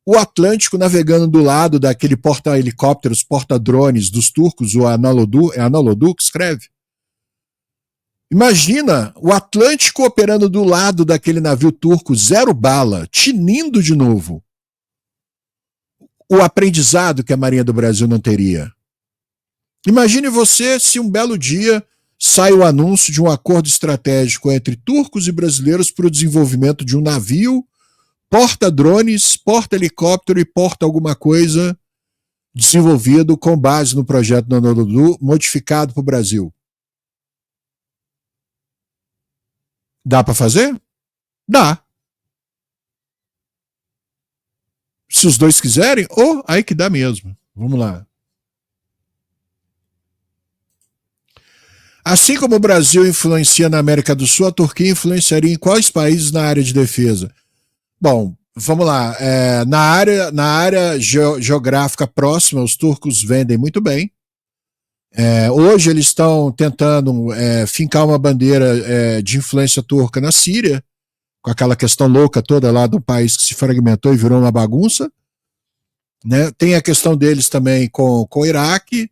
o Atlântico, navegando do lado daquele porta-helicópteros, porta-drones dos turcos, o Anadolu, é Anadolu que escreve? Imagina o Atlântico operando do lado daquele navio turco, 0 bala, tinindo de novo. O aprendizado que a Marinha do Brasil não teria. Imagine você se um belo dia sai o anúncio de um acordo estratégico entre turcos e brasileiros para o desenvolvimento de um navio, porta-drones, porta-helicóptero e porta alguma coisa desenvolvido com base no projeto Nanolulu, modificado para o Brasil. Dá para fazer? Dá. Se os dois quiserem, aí que dá mesmo. Vamos lá. Assim como o Brasil influencia na América do Sul, a Turquia influenciaria em quais países na área de defesa? Bom, vamos lá. Na área geográfica próxima, os turcos vendem muito bem. Hoje eles estão tentando fincar uma bandeira de influência turca na Síria, com aquela questão louca toda lá do país que se fragmentou e virou uma bagunça. Né? Tem a questão deles também com o Iraque,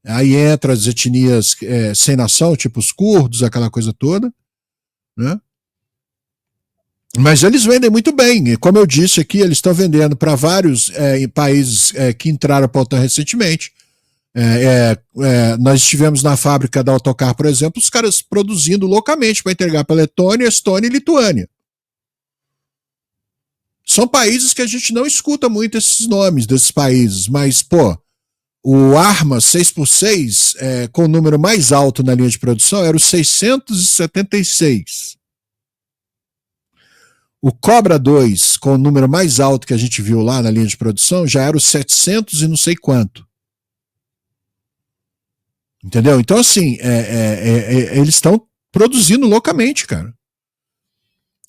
aí entra as etnias sem nação, tipo os curdos, aquela coisa toda. Né? Mas eles vendem muito bem. Como eu disse aqui, eles estão vendendo para vários países que entraram para a OTAN recentemente. Nós estivemos na fábrica da Autocar, por exemplo, os caras produzindo loucamente para entregar para Letônia, Estônia e Lituânia. São países que a gente não escuta muito esses nomes desses países, mas, pô, o Arma 6x6, com o número mais alto na linha de produção, era o 676. O Cobra 2, com o número mais alto que a gente viu lá na linha de produção, já era o 700 e não sei quanto. Entendeu? Então, assim, eles estão produzindo loucamente, cara.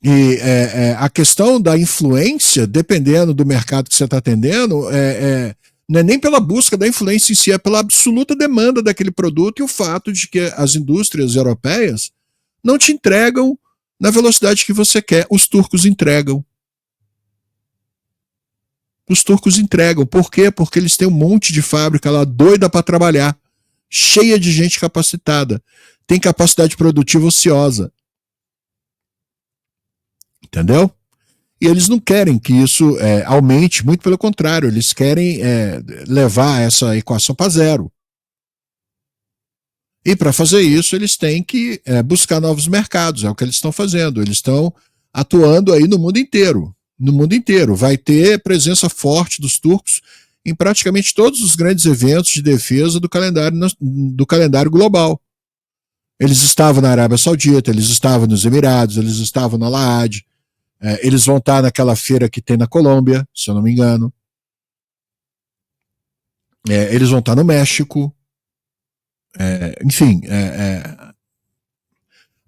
E a questão da influência, dependendo do mercado que você está atendendo, não é nem pela busca da influência em si, é pela absoluta demanda daquele produto e o fato de que as indústrias europeias não te entregam na velocidade que você quer. Os turcos entregam. Os turcos entregam. Por quê? Porque eles têm um monte de fábrica lá doida para trabalhar, cheia de gente capacitada. Tem capacidade produtiva ociosa. Entendeu? E eles não querem que isso aumente, muito pelo contrário, eles querem levar essa equação para zero. E para fazer isso, eles têm que buscar novos mercados, é o que eles estão fazendo. Eles estão atuando aí no mundo inteiro. No mundo inteiro. Vai ter presença forte dos turcos em praticamente todos os grandes eventos de defesa do calendário global. Eles estavam na Arábia Saudita, eles estavam nos Emirados, eles estavam na Laad. Eles vão estar naquela feira que tem na Colômbia, se eu não me engano. Eles vão estar no México. Enfim,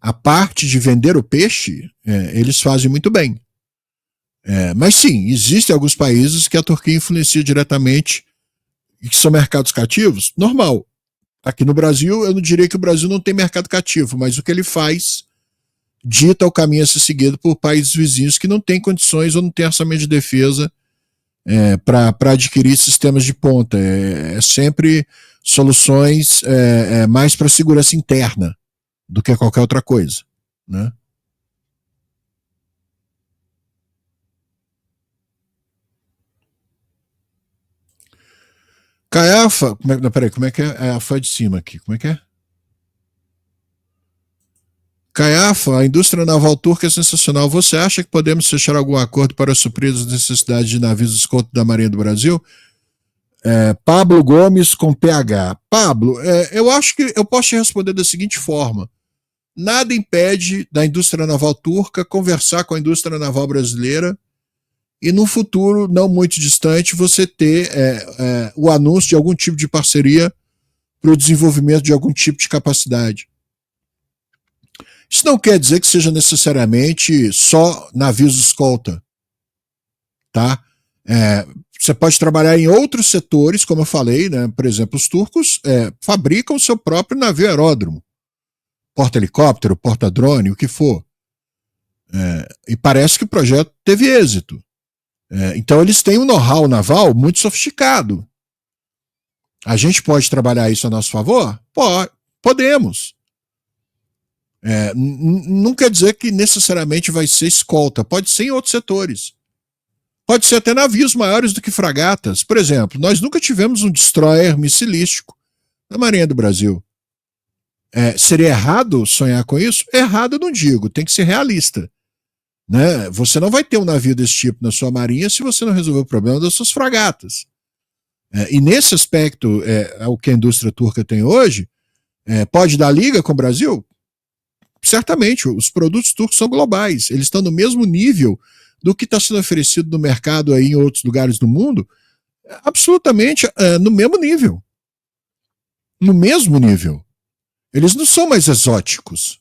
a parte de vender o peixe, eles fazem muito bem. Mas sim, existem alguns países que a Turquia influencia diretamente e que são mercados cativos. Normal. Aqui no Brasil, eu não diria que o Brasil não tem mercado cativo, mas o que ele faz dita o caminho a ser seguido por países vizinhos que não têm condições ou não têm orçamento de defesa para adquirir sistemas de ponta. Sempre soluções mais para segurança interna do que qualquer outra coisa. Né? Caiafa, como é que é? A fã de cima aqui, como é que é? Caiafa, a indústria naval turca é sensacional. Você acha que podemos fechar algum acordo para suprir as necessidades de navios de escolta da Marinha do Brasil? Pablo Gomes com PH. Pablo, eu acho que eu posso te responder da seguinte forma. Nada impede da indústria naval turca conversar com a indústria naval brasileira e num futuro não muito distante você ter o anúncio de algum tipo de parceria para o desenvolvimento de algum tipo de capacidade. Isso não quer dizer que seja necessariamente só navios de escolta. Tá? Você pode trabalhar em outros setores, como eu falei, né? Por exemplo, os turcos fabricam o seu próprio navio aeródromo. Porta-helicóptero, porta-drone, o que for. E parece que o projeto teve êxito. Então eles têm um know-how naval muito sofisticado. A gente pode trabalhar isso a nosso favor? Podemos. Não quer dizer que necessariamente vai ser escolta, pode ser em outros setores. Pode ser até navios maiores do que fragatas. Por exemplo, nós nunca tivemos um destroyer missilístico na Marinha do Brasil. Seria errado sonhar com isso? Errado eu não digo, tem que ser realista. Né? Você não vai ter um navio desse tipo na sua marinha se você não resolver o problema das suas fragatas. E nesse aspecto, o que a indústria turca tem hoje, pode dar liga com o Brasil? Certamente, os produtos turcos são globais, eles estão no mesmo nível do que está sendo oferecido no mercado aí em outros lugares do mundo, absolutamente no mesmo nível. No mesmo nível. Eles não são mais exóticos.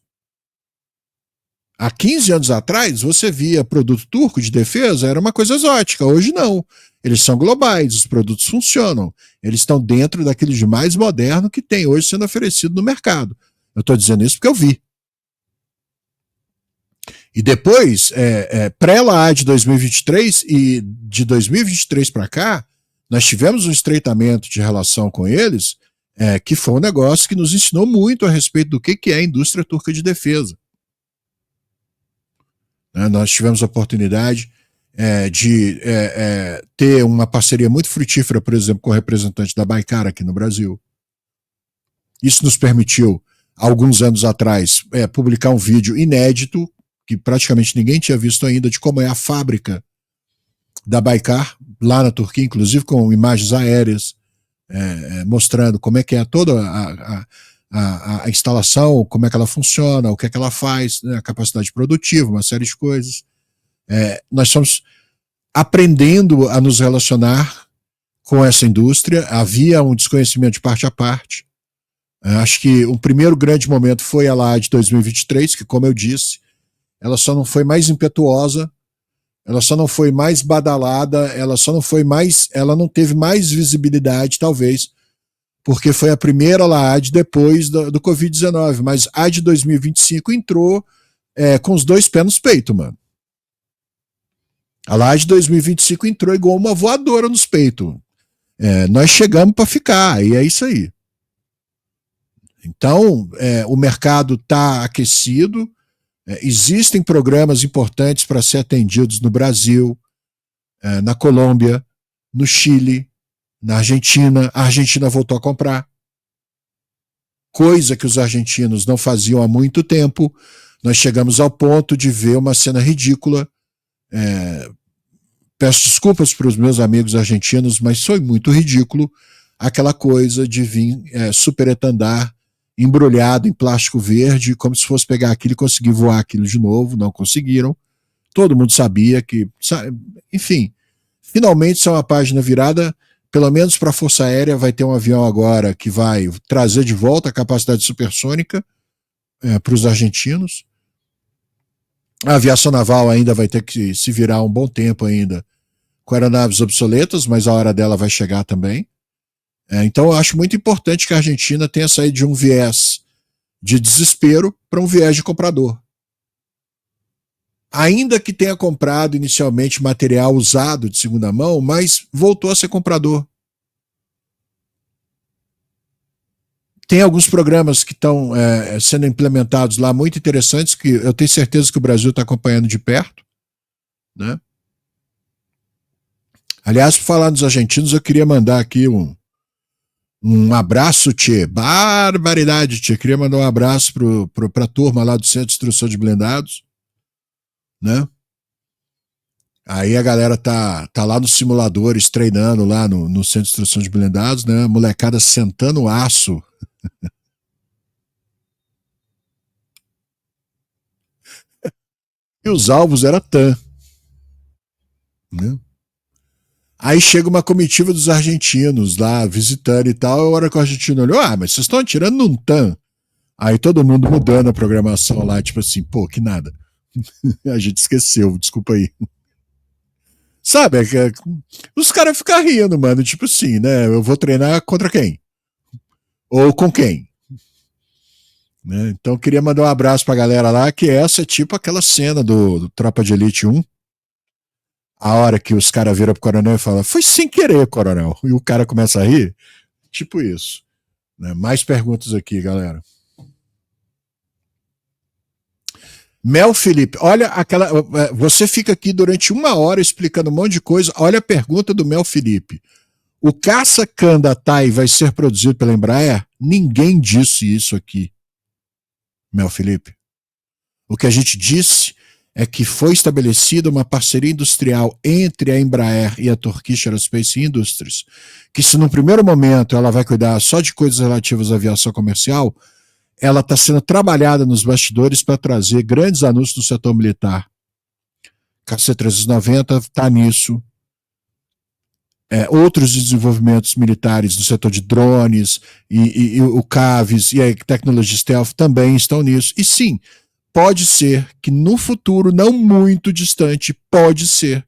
Há 15 anos atrás, você via produto turco de defesa, era uma coisa exótica. Hoje não. Eles são globais, os produtos funcionam. Eles estão dentro daquele de mais moderno que tem hoje sendo oferecido no mercado. Eu estou dizendo isso porque eu vi. E depois, pré-LAA de 2023 e de 2023 para cá, nós tivemos um estreitamento de relação com eles, que foi um negócio que nos ensinou muito a respeito do que é a indústria turca de defesa. Nós tivemos a oportunidade de ter uma parceria muito frutífera, por exemplo, com o representante da Baikar aqui no Brasil. Isso nos permitiu, alguns anos atrás, publicar um vídeo inédito, que praticamente ninguém tinha visto ainda, de como é a fábrica da Baikar, lá na Turquia, inclusive com imagens aéreas, mostrando como é que é toda a instalação, como é que ela funciona, o que é que ela faz, né, a capacidade produtiva, uma série de coisas. Nós estamos aprendendo a nos relacionar com essa indústria. Havia um desconhecimento de parte a parte. Acho que o primeiro grande momento foi a LAA de 2023, que, como eu disse, ela só não foi mais impetuosa, ela só não foi mais badalada, ela não teve mais visibilidade, talvez, porque foi a primeira LAA depois do Covid-19, mas a de 2025 entrou com os dois pés nos peitos, mano. A LAA de 2025 entrou igual uma voadora nos peitos. Nós chegamos para ficar, e é isso aí. Então, o mercado está aquecido, existem programas importantes para ser atendidos no Brasil, na Colômbia, no Chile, na Argentina. A Argentina voltou a comprar, coisa que os argentinos não faziam há muito tempo. Nós chegamos ao ponto de ver uma cena ridícula. Peço desculpas para os meus amigos argentinos, mas foi muito ridículo aquela coisa de vir superetandar embrulhado em plástico verde, como se fosse pegar aquilo e conseguir voar aquilo de novo. Não conseguiram. Todo mundo sabia que... Enfim, finalmente isso é uma página virada. Pelo menos para a Força Aérea vai ter um avião agora que vai trazer de volta a capacidade supersônica para os argentinos. A aviação naval ainda vai ter que se virar um bom tempo ainda com aeronaves obsoletas, mas a hora dela vai chegar também. Então eu acho muito importante que a Argentina tenha saído de um viés de desespero para um viés de comprador. Ainda que tenha comprado inicialmente material usado de segunda mão, mas voltou a ser comprador. Tem alguns programas que estão sendo implementados lá muito interessantes, que eu tenho certeza que o Brasil está acompanhando de perto, né? Aliás, por falar dos argentinos, eu queria mandar aqui um abraço, tchê. Barbaridade, tchê. Queria mandar um abraço para a turma lá do Centro de Instrução de Blindados, né? Aí a galera tá lá nos simuladores, treinando lá no Centro de Instrução de Blindados, né? Molecada sentando aço. E os alvos eram TAM, né? Aí chega uma comitiva dos argentinos lá, visitando e tal. A hora que o argentino olhou, mas vocês estão atirando num TAM. Aí todo mundo mudando a programação lá, tipo assim, pô, que nada. A gente esqueceu, desculpa aí. Sabe, os caras ficam rindo, mano, tipo assim, né? Eu vou treinar contra quem? Ou com quem? Né? Então eu queria mandar um abraço pra galera lá, que essa é tipo aquela cena do Tropa de Elite 1. A hora que os caras viram pro coronel e falam, foi sem querer, coronel. E o cara começa a rir. Tipo isso. Né? Mais perguntas aqui, galera. Mel Felipe, olha aquela. Você fica aqui durante 1 hora explicando um monte de coisa. Olha a pergunta do Mel Felipe. O caça Candatai vai ser produzido pela Embraer? Ninguém disse isso aqui, Mel Felipe. O que a gente disse é que foi estabelecida uma parceria industrial entre a Embraer e a Turkish Aerospace Industries, que se no primeiro momento ela vai cuidar só de coisas relativas à aviação comercial, ela está sendo trabalhada nos bastidores para trazer grandes anúncios do setor militar. KC-390 está nisso. Outros desenvolvimentos militares no setor de drones e o CAVES e a tecnologia stealth também estão nisso. E sim, pode ser que no futuro, não muito distante, pode ser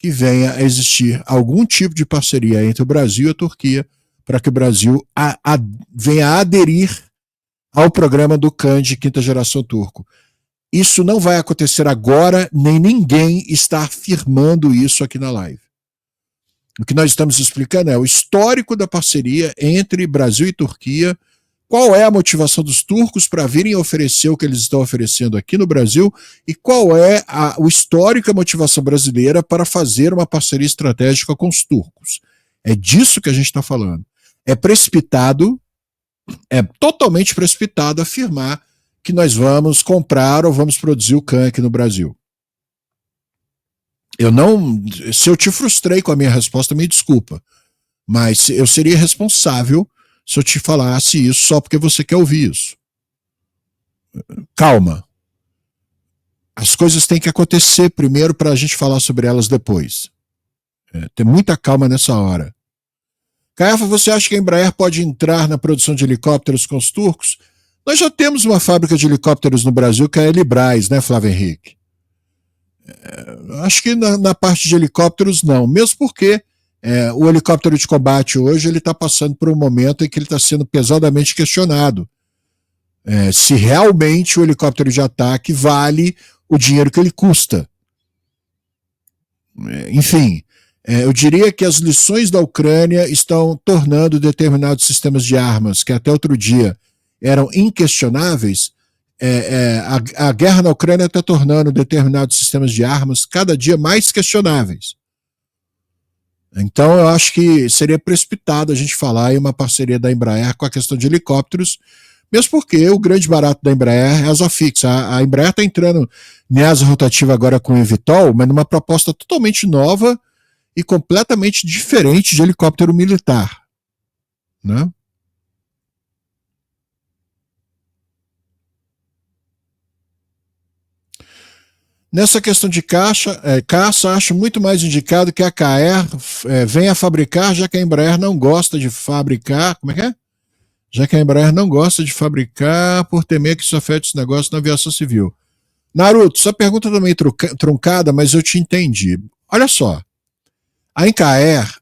que venha a existir algum tipo de parceria entre o Brasil e a Turquia para que o Brasil venha a aderir ao programa do CAN de quinta geração turco. Isso não vai acontecer agora, nem ninguém está afirmando isso aqui na live. O que nós estamos explicando é o histórico da parceria entre Brasil e Turquia, qual é a motivação dos turcos para virem oferecer o que eles estão oferecendo aqui no Brasil e qual é o histórico e a motivação brasileira para fazer uma parceria estratégica com os turcos. É disso que a gente está falando. É precipitado, é totalmente precipitado afirmar que nós vamos comprar ou vamos produzir o CAN aqui no Brasil. Se eu te frustrei com a minha resposta, me desculpa, mas eu seria irresponsável se eu te falasse isso só porque você quer ouvir isso. Calma. As coisas têm que acontecer primeiro para a gente falar sobre elas depois. Tem muita calma nessa hora. Caiafa, você acha que a Embraer pode entrar na produção de helicópteros com os turcos? Nós já temos uma fábrica de helicópteros no Brasil que é a Elibraz, né, Flávio Henrique? Acho que na parte de helicópteros não, mesmo porque o helicóptero de combate hoje ele está passando por um momento em que ele está sendo pesadamente questionado. Se realmente o helicóptero de ataque vale o dinheiro que ele custa. Enfim, eu diria que as lições da Ucrânia estão tornando determinados sistemas de armas, que até outro dia eram inquestionáveis, a guerra na Ucrânia está tornando determinados sistemas de armas cada dia mais questionáveis. Então eu acho que seria precipitado a gente falar em uma parceria da Embraer com a questão de helicópteros, mesmo porque o grande barato da Embraer é a Asofix. A Embraer está entrando em asa rotativa agora com o eVTOL, mas numa proposta totalmente nova e completamente diferente de helicóptero militar, né? Nessa questão de caça, acho muito mais indicado que a KR venha fabricar, já que a Embraer não gosta de fabricar. Como é que é? Já que a Embraer não gosta de fabricar por temer que isso afete os negócios na aviação civil. Naruto, sua pergunta tá meio truncada, mas eu te entendi. Olha só. A AKR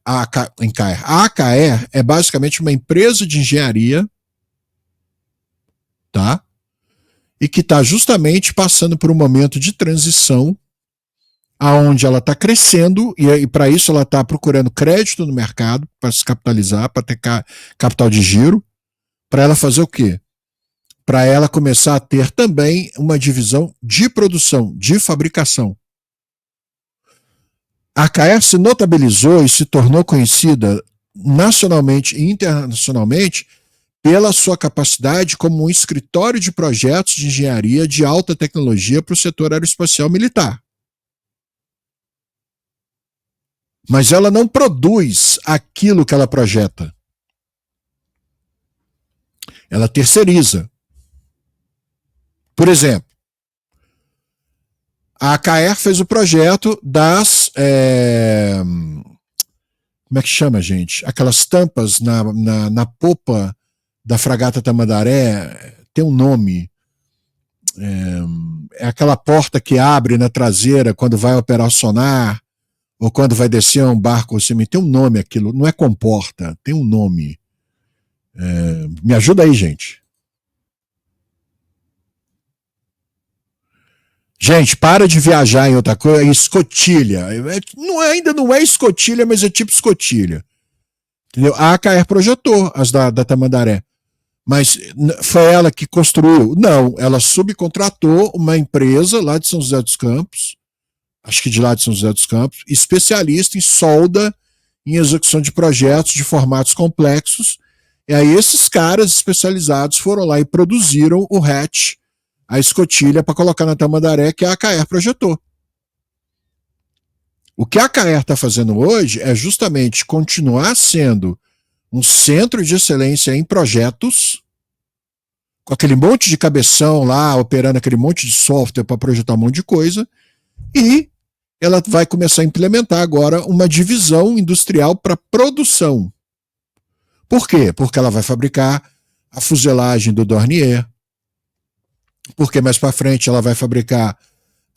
é basicamente uma empresa de engenharia, tá? E que está justamente passando por um momento de transição, aonde ela está crescendo, e para isso ela está procurando crédito no mercado, para se capitalizar, para ter capital de giro, para ela fazer o quê? Para ela começar a ter também uma divisão de produção, de fabricação. A KR se notabilizou e se tornou conhecida nacionalmente e internacionalmente pela sua capacidade como um escritório de projetos de engenharia de alta tecnologia para o setor aeroespacial militar. Mas ela não produz aquilo que ela projeta. Ela terceiriza. Por exemplo, a AKR fez o projeto das... como é que chama, gente? Aquelas tampas na popa da fragata Tamandaré, tem um nome. É aquela porta que abre na traseira quando vai operar sonar, ou quando vai descer um barco assim, tem um nome aquilo, não é comporta, tem um nome. Me ajuda aí, gente. Gente, para de viajar em outra coisa, é escotilha. Ainda não é escotilha, mas é tipo escotilha. Entendeu? A AKR projetou as da Tamandaré. Mas foi ela que construiu? Não, ela subcontratou uma empresa lá de São José dos Campos, acho que de lá de São José dos Campos, especialista em solda, em execução de projetos de formatos complexos. E aí esses caras especializados foram lá e produziram o hatch, a escotilha para colocar na Tamandaré, que a AKR projetou. O que a AKR está fazendo hoje é justamente continuar sendo um centro de excelência em projetos, com aquele monte de cabeção lá, operando aquele monte de software para projetar um monte de coisa, e ela vai começar a implementar agora uma divisão industrial para produção. Por quê? Porque ela vai fabricar a fuselagem do Dornier, porque mais para frente ela vai fabricar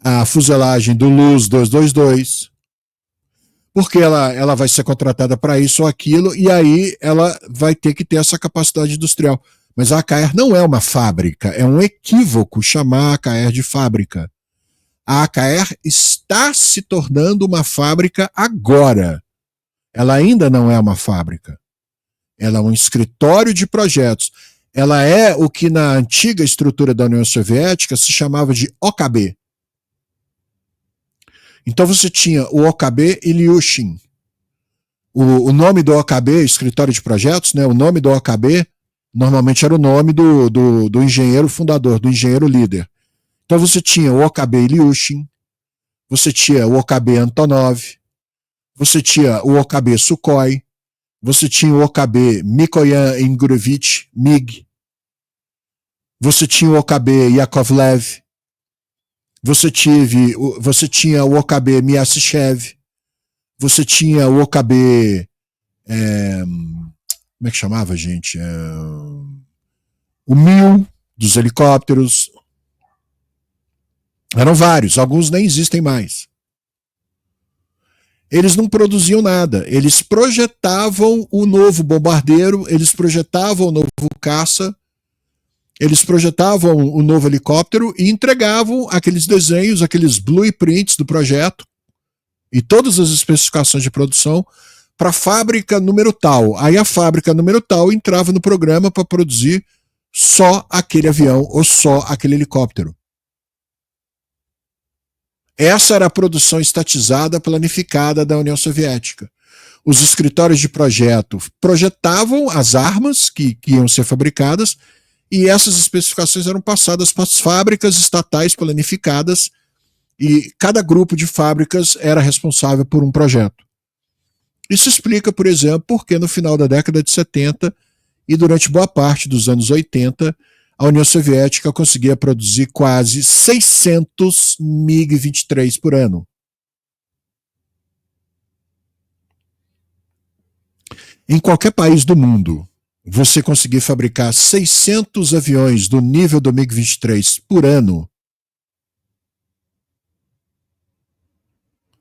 a fuselagem do Luz 222, porque ela vai ser contratada para isso ou aquilo, e aí ela vai ter que ter essa capacidade industrial. Mas a AKR não é uma fábrica, é um equívoco chamar a AKR de fábrica. A AKR está se tornando uma fábrica agora. Ela ainda não é uma fábrica. Ela é um escritório de projetos. Ela é o que na antiga estrutura da União Soviética se chamava de OKB. Então você tinha o OKB Ilyushin. O nome do OKB, escritório de projetos, né, o nome do OKB normalmente era o nome do engenheiro fundador, do engenheiro líder. Então você tinha o OKB Ilyushin, você tinha o OKB Antonov, você tinha o OKB Sukhoi, você tinha o OKB Mikoyan Ingurevich MiG, você tinha o OKB Yakovlev, você tinha o OKB Miassechev, você tinha o OKB como é que chamava, gente? O Mil dos helicópteros. Eram vários, alguns nem existem mais. Eles não produziam nada, eles projetavam o novo bombardeiro, eles projetavam o novo caça, eles projetavam o novo helicóptero e entregavam aqueles desenhos, aqueles blueprints do projeto e todas as especificações de produção para a fábrica número tal. Aí a fábrica número tal entrava no programa para produzir só aquele avião ou só aquele helicóptero. Essa era a produção estatizada, planificada da União Soviética. Os escritórios de projeto projetavam as armas que iam ser fabricadas e essas especificações eram passadas para as fábricas estatais planificadas e cada grupo de fábricas era responsável por um projeto. Isso explica, por exemplo, por que no final da década de 70 e durante boa parte dos anos 80, a União Soviética conseguia produzir quase 600 MiG-23 por ano. Em qualquer país do mundo, você conseguir fabricar 600 aviões do nível do MiG-23 por ano,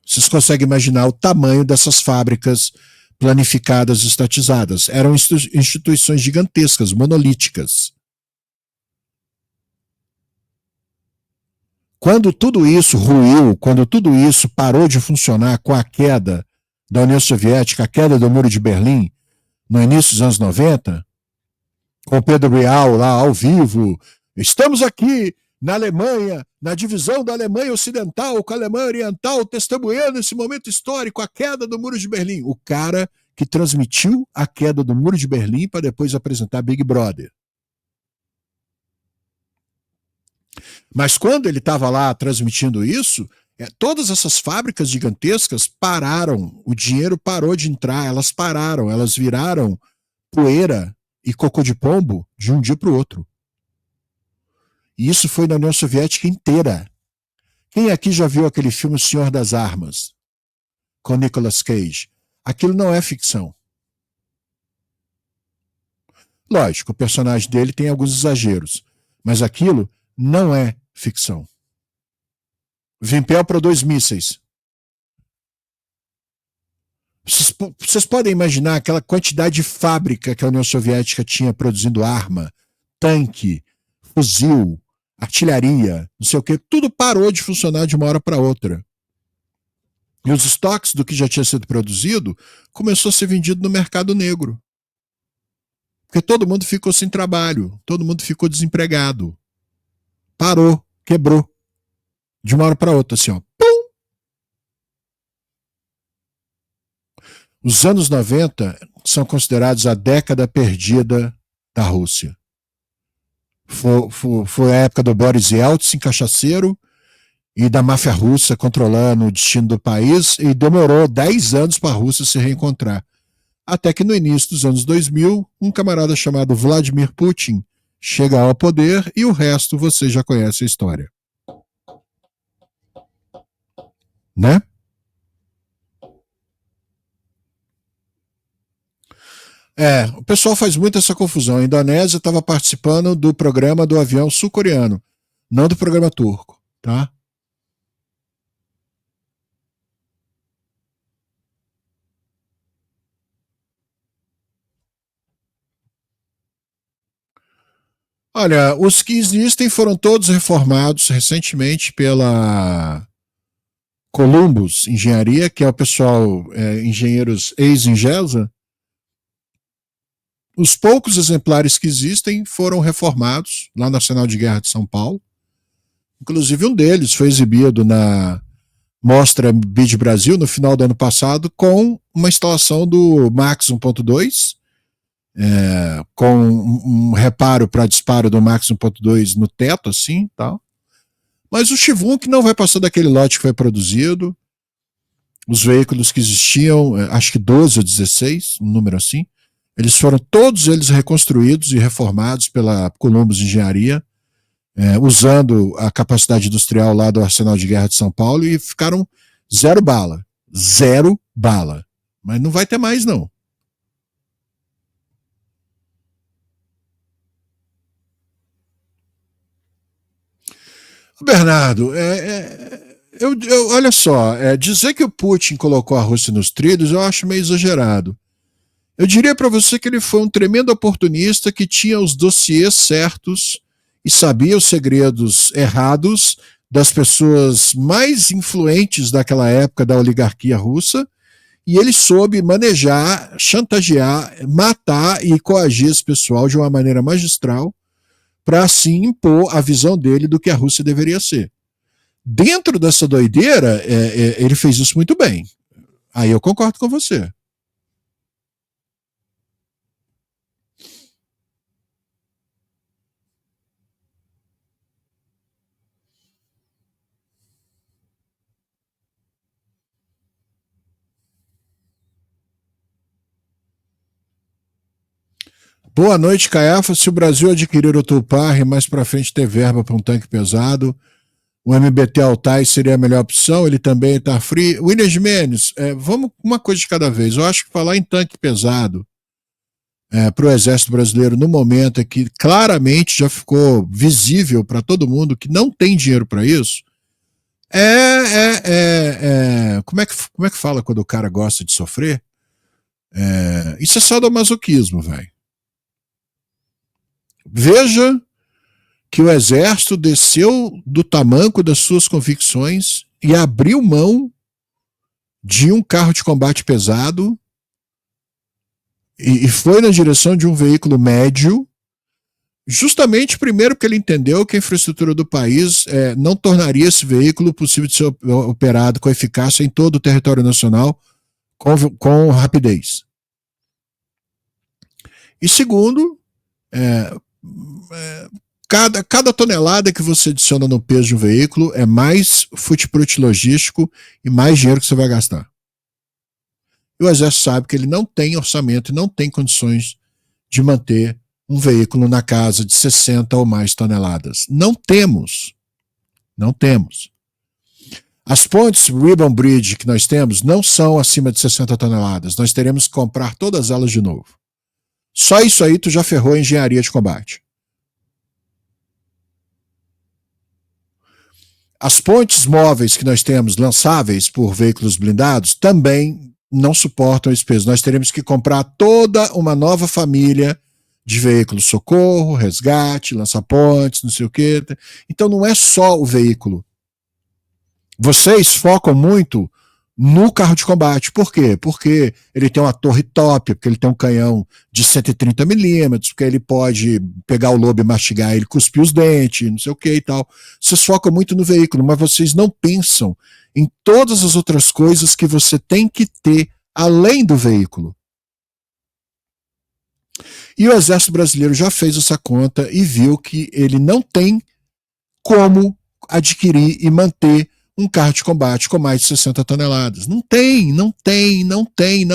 vocês conseguem imaginar o tamanho dessas fábricas planificadas e estatizadas. Eram instituições gigantescas, monolíticas. Quando tudo isso ruiu, quando tudo isso parou de funcionar com a queda da União Soviética, a queda do Muro de Berlim, no início dos anos 90, com o Pedro Bial lá ao vivo, estamos aqui na Alemanha, na divisão da Alemanha Ocidental com a Alemanha Oriental, testemunhando esse momento histórico, a queda do Muro de Berlim. O cara que transmitiu a queda do Muro de Berlim para depois apresentar Big Brother. Mas quando ele estava lá transmitindo isso, todas essas fábricas gigantescas pararam, o dinheiro parou de entrar, elas pararam, elas viraram poeira e cocô de pombo de um dia para o outro. E isso foi na União Soviética inteira. Quem aqui já viu aquele filme O Senhor das Armas, com Nicolas Cage? Aquilo não é ficção. Lógico, o personagem dele tem alguns exageros, mas aquilo não é ficção. Vimpel para 2 mísseis. Vocês podem imaginar aquela quantidade de fábrica que a União Soviética tinha produzindo arma, tanque, fuzil, artilharia, não sei o que, tudo parou de funcionar de uma hora para outra. E os estoques do que já tinha sido produzido começou a ser vendido no mercado negro. Porque todo mundo ficou sem trabalho, todo mundo ficou desempregado. Parou, quebrou. De uma hora para outra, assim, ó. Pum! Os anos 90 são considerados a década perdida da Rússia. Foi a época do Boris Yeltsin, cachaceiro, e da máfia russa controlando o destino do país, e demorou 10 anos para a Rússia se reencontrar. Até que no início dos anos 2000, um camarada chamado Vladimir Putin chega ao poder e o resto você já conhece a história. Né? O pessoal faz muito essa confusão. A Indonésia estava participando do programa do avião sul-coreano, não do programa turco, tá? Olha, os que existem foram todos reformados recentemente pela Columbus Engenharia, que é o pessoal, engenheiros ex-Ingesa. Os poucos exemplares que existem foram reformados lá no Arsenal de Guerra de São Paulo. Inclusive um deles foi exibido na Mostra BID Brasil no final do ano passado com uma instalação do Max 1.2, com um reparo para disparo do Max 1.2 no teto, assim, tal. Mas o Chivunk não vai passar daquele lote que foi produzido. Os veículos que existiam, acho que 12 ou 16, um número assim, eles foram todos eles reconstruídos e reformados pela Columbus Engenharia, usando a capacidade industrial lá do Arsenal de Guerra de São Paulo, e ficaram zero bala. Zero bala. Mas não vai ter mais, não. Bernardo, olha só, dizer que o Putin colocou a Rússia nos trilhos eu acho meio exagerado. Eu diria para você que ele foi um tremendo oportunista que tinha os dossiês certos e sabia os segredos errados das pessoas mais influentes daquela época da oligarquia russa, e ele soube manejar, chantagear, matar e coagir esse pessoal de uma maneira magistral para assim impor a visão dele do que a Rússia deveria ser. Dentro dessa doideira, ele fez isso muito bem. Aí eu concordo com você. Boa noite, Caiafa. Se o Brasil adquirir o Tupar e mais para frente ter verba para um tanque pesado, o MBT Altai seria a melhor opção. Ele também está free. William Jimenez, vamos uma coisa de cada vez. Eu acho que falar em tanque pesado para o Exército Brasileiro no momento é que claramente já ficou visível para todo mundo que não tem dinheiro para isso. Como é que fala quando o cara gosta de sofrer? Isso é sadomasoquismo, velho. Veja que o exército desceu do tamanco das suas convicções e abriu mão de um carro de combate pesado e foi na direção de um veículo médio, justamente primeiro porque ele entendeu que a infraestrutura do país não tornaria esse veículo possível de ser operado com eficácia em todo o território nacional com rapidez. E segundo, cada tonelada que você adiciona no peso de um veículo é mais footprint logístico e mais dinheiro que você vai gastar. E o Exército sabe que ele não tem orçamento e não tem condições de manter um veículo na casa de 60 ou mais toneladas. Não temos. Não temos. As pontes Ribbon Bridge que nós temos não são acima de 60 toneladas. Nós teremos que comprar todas elas de novo. Só isso aí tu já ferrou a engenharia de combate. As pontes móveis que nós temos, lançáveis por veículos blindados, também não suportam esse peso. Nós teremos que comprar toda uma nova família de veículos socorro, resgate, lança-pontes, não sei o quê. Então não é só o veículo. Vocês focam muito no carro de combate. Por quê? Porque ele tem uma torre top, porque ele tem um canhão de 130 milímetros, porque ele pode pegar o lobo e mastigar ele, cuspir os dentes, não sei o que e tal. Vocês focam muito no veículo, mas vocês não pensam em todas as outras coisas que você tem que ter além do veículo. E o Exército Brasileiro já fez essa conta e viu que ele não tem como adquirir e manter um carro de combate com mais de 60 toneladas. Não tem, não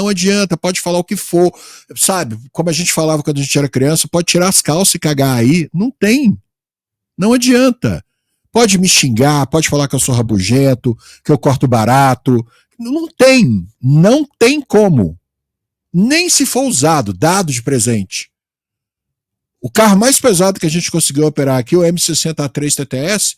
adianta, pode falar o que for, sabe? Como a gente falava quando a gente era criança, pode tirar as calças e cagar aí. Não tem, não adianta. Pode me xingar, pode falar que eu sou rabugento, que eu corto barato. Não tem como. Nem se for usado, dado de presente. O carro mais pesado que a gente conseguiu operar aqui, o M60A3 TTS,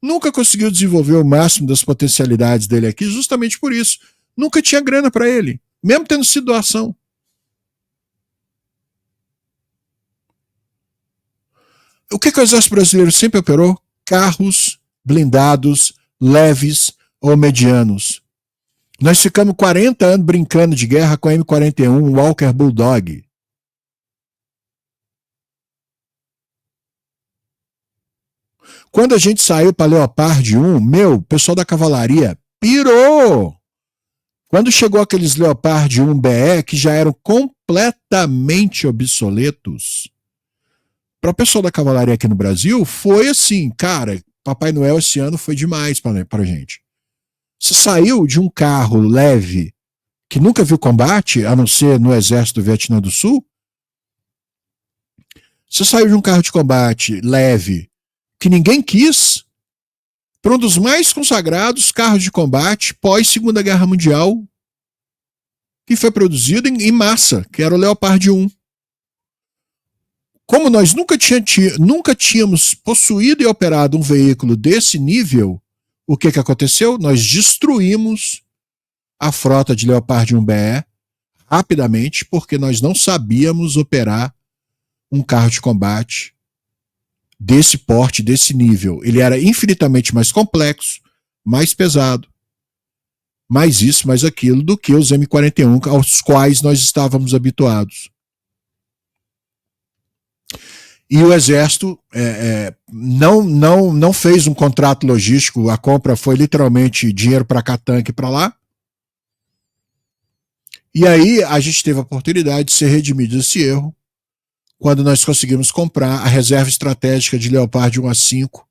nunca conseguiu desenvolver o máximo das potencialidades dele aqui, justamente por isso. Nunca tinha grana para ele, mesmo tendo sido doação. O que o Exército Brasileiro sempre operou? Carros blindados, leves ou medianos. Nós ficamos 40 anos brincando de guerra com a M41 Walker Bulldog. Quando a gente saiu para Leopard 1, o pessoal da cavalaria pirou. Quando chegou aqueles Leopard 1 BE, que já eram completamente obsoletos, para o pessoal da cavalaria aqui no Brasil, foi assim, cara, Papai Noel esse ano foi demais para a gente. Você saiu de um carro leve, que nunca viu combate, a não ser no exército do Vietnã do Sul, você saiu de um carro de combate leve, que ninguém quis, para um dos mais consagrados carros de combate pós-Segunda Guerra Mundial, que foi produzido em massa, que era o Leopard 1. Como nós nunca tínhamos possuído e operado um veículo desse nível, o que aconteceu? Nós destruímos a frota de Leopard 1BE rapidamente, porque nós não sabíamos operar um carro de combate desse porte, desse nível. Ele era infinitamente mais complexo, mais pesado, mais isso, mais aquilo, do que os M41 aos quais nós estávamos habituados. E o Exército não fez um contrato logístico, a compra foi literalmente dinheiro para cá, tanque para lá. E aí a gente teve a oportunidade de ser redimido desse erro quando nós conseguimos comprar a reserva estratégica de Leopard 1 a 5,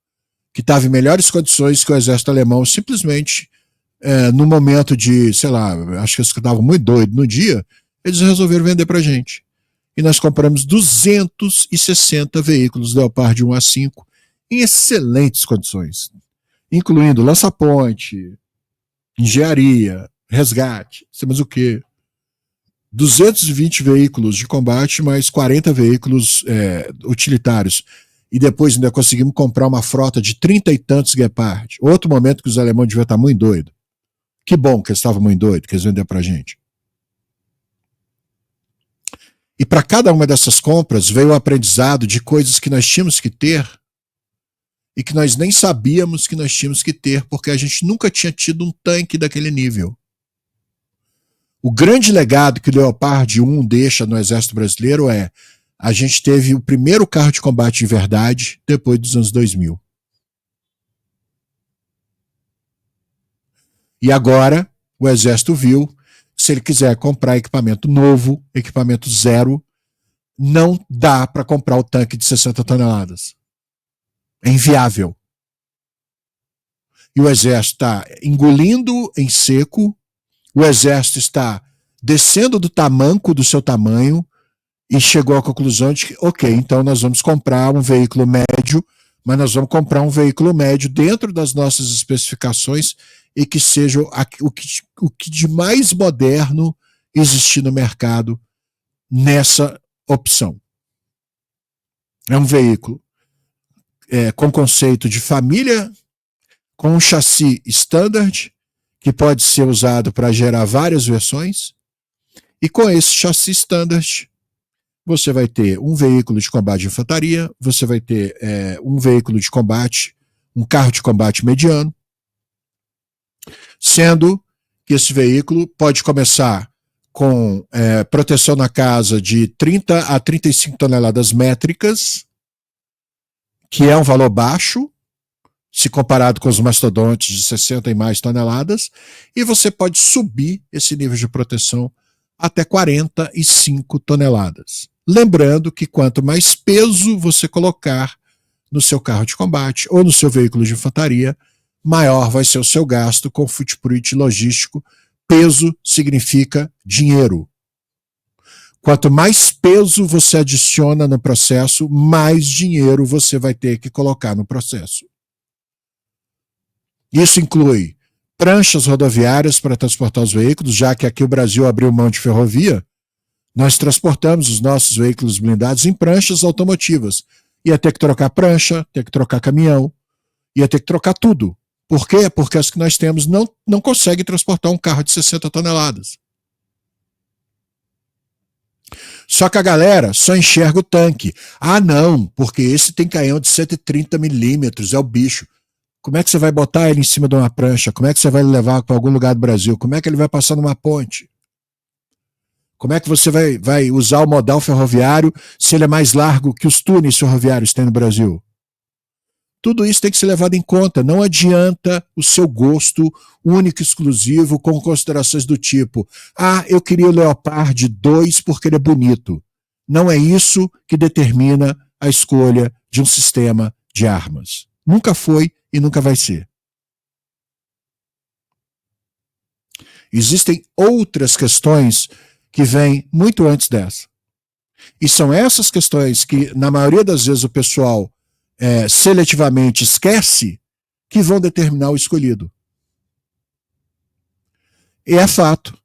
que estava em melhores condições que o exército alemão, simplesmente no momento de, sei lá, acho que eles estavam muito doidos no dia, eles resolveram vender para a gente. E nós compramos 260 veículos Leopard 1 a 5 em excelentes condições, incluindo lança-ponte, engenharia, resgate, sei mais o quê. 220 veículos de combate, mais 40 veículos utilitários. E depois ainda conseguimos comprar uma frota de 30 e tantos Gepard. Outro momento que os alemães deviam estar muito doidos. Que bom que eles estavam muito doidos, que eles venderam pra gente. E para cada uma dessas compras veio o aprendizado de coisas que nós tínhamos que ter e que nós nem sabíamos que nós tínhamos que ter, porque a gente nunca tinha tido um tanque daquele nível. O grande legado que o Leopard 1 deixa no Exército Brasileiro é: a gente teve o primeiro carro de combate de verdade depois dos anos 2000. E agora o Exército viu que se ele quiser comprar equipamento novo, equipamento zero, não dá para comprar o tanque de 60 toneladas. É inviável. E o Exército está engolindo em seco. O Exército está descendo do tamanco do seu tamanho e chegou à conclusão de que, ok, então nós vamos comprar um veículo médio, mas nós vamos comprar um veículo médio dentro das nossas especificações e que seja o que de mais moderno existir no mercado nessa opção. É um veículo com conceito de família, com um chassi standard, que pode ser usado para gerar várias versões, e com esse chassi standard, você vai ter um veículo de combate de infantaria, você vai ter um veículo de combate, um carro de combate mediano, sendo que esse veículo pode começar com proteção na casa de 30 a 35 toneladas métricas, que é um valor baixo, se comparado com os mastodontes de 60 e mais toneladas, e você pode subir esse nível de proteção até 45 toneladas. Lembrando que quanto mais peso você colocar no seu carro de combate ou no seu veículo de infantaria, maior vai ser o seu gasto com footprint logístico. Peso significa dinheiro. Quanto mais peso você adiciona no processo, mais dinheiro você vai ter que colocar no processo. Isso inclui pranchas rodoviárias para transportar os veículos, já que aqui o Brasil abriu mão de ferrovia, nós transportamos os nossos veículos blindados em pranchas automotivas. Ia ter que trocar prancha, ter que trocar caminhão, ia ter que trocar tudo. Por quê? Porque as que nós temos não conseguem transportar um carro de 60 toneladas. Só que a galera só enxerga o tanque. Ah, não, porque esse tem canhão de 130 milímetros, é o bicho. Como é que você vai botar ele em cima de uma prancha? Como é que você vai levar para algum lugar do Brasil? Como é que ele vai passar numa ponte? Como é que você vai usar o modal ferroviário se ele é mais largo que os túneis ferroviários que tem no Brasil? Tudo isso tem que ser levado em conta. Não adianta o seu gosto único e exclusivo com considerações do tipo: ah, eu queria o Leopard 2 porque ele é bonito. Não é isso que determina a escolha de um sistema de armas. Nunca foi e nunca vai ser. Existem outras questões que vêm muito antes dessa. E são essas questões que, na maioria das vezes, o pessoal seletivamente esquece, que vão determinar o escolhido. E é fato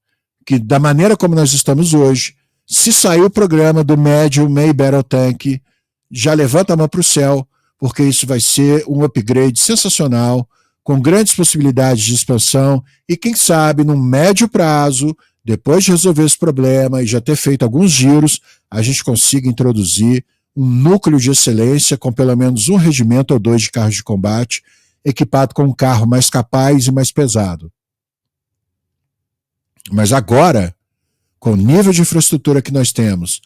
que, da maneira como nós estamos hoje, se sair o programa do médio May Battle Tank, já levanta a mão para o céu, porque isso vai ser um upgrade sensacional, com grandes possibilidades de expansão, e quem sabe, num médio prazo, depois de resolver esse problema e já ter feito alguns giros, a gente consiga introduzir um núcleo de excelência com pelo menos um regimento ou dois de carros de combate, equipado com um carro mais capaz e mais pesado. Mas agora, com o nível de infraestrutura que nós temos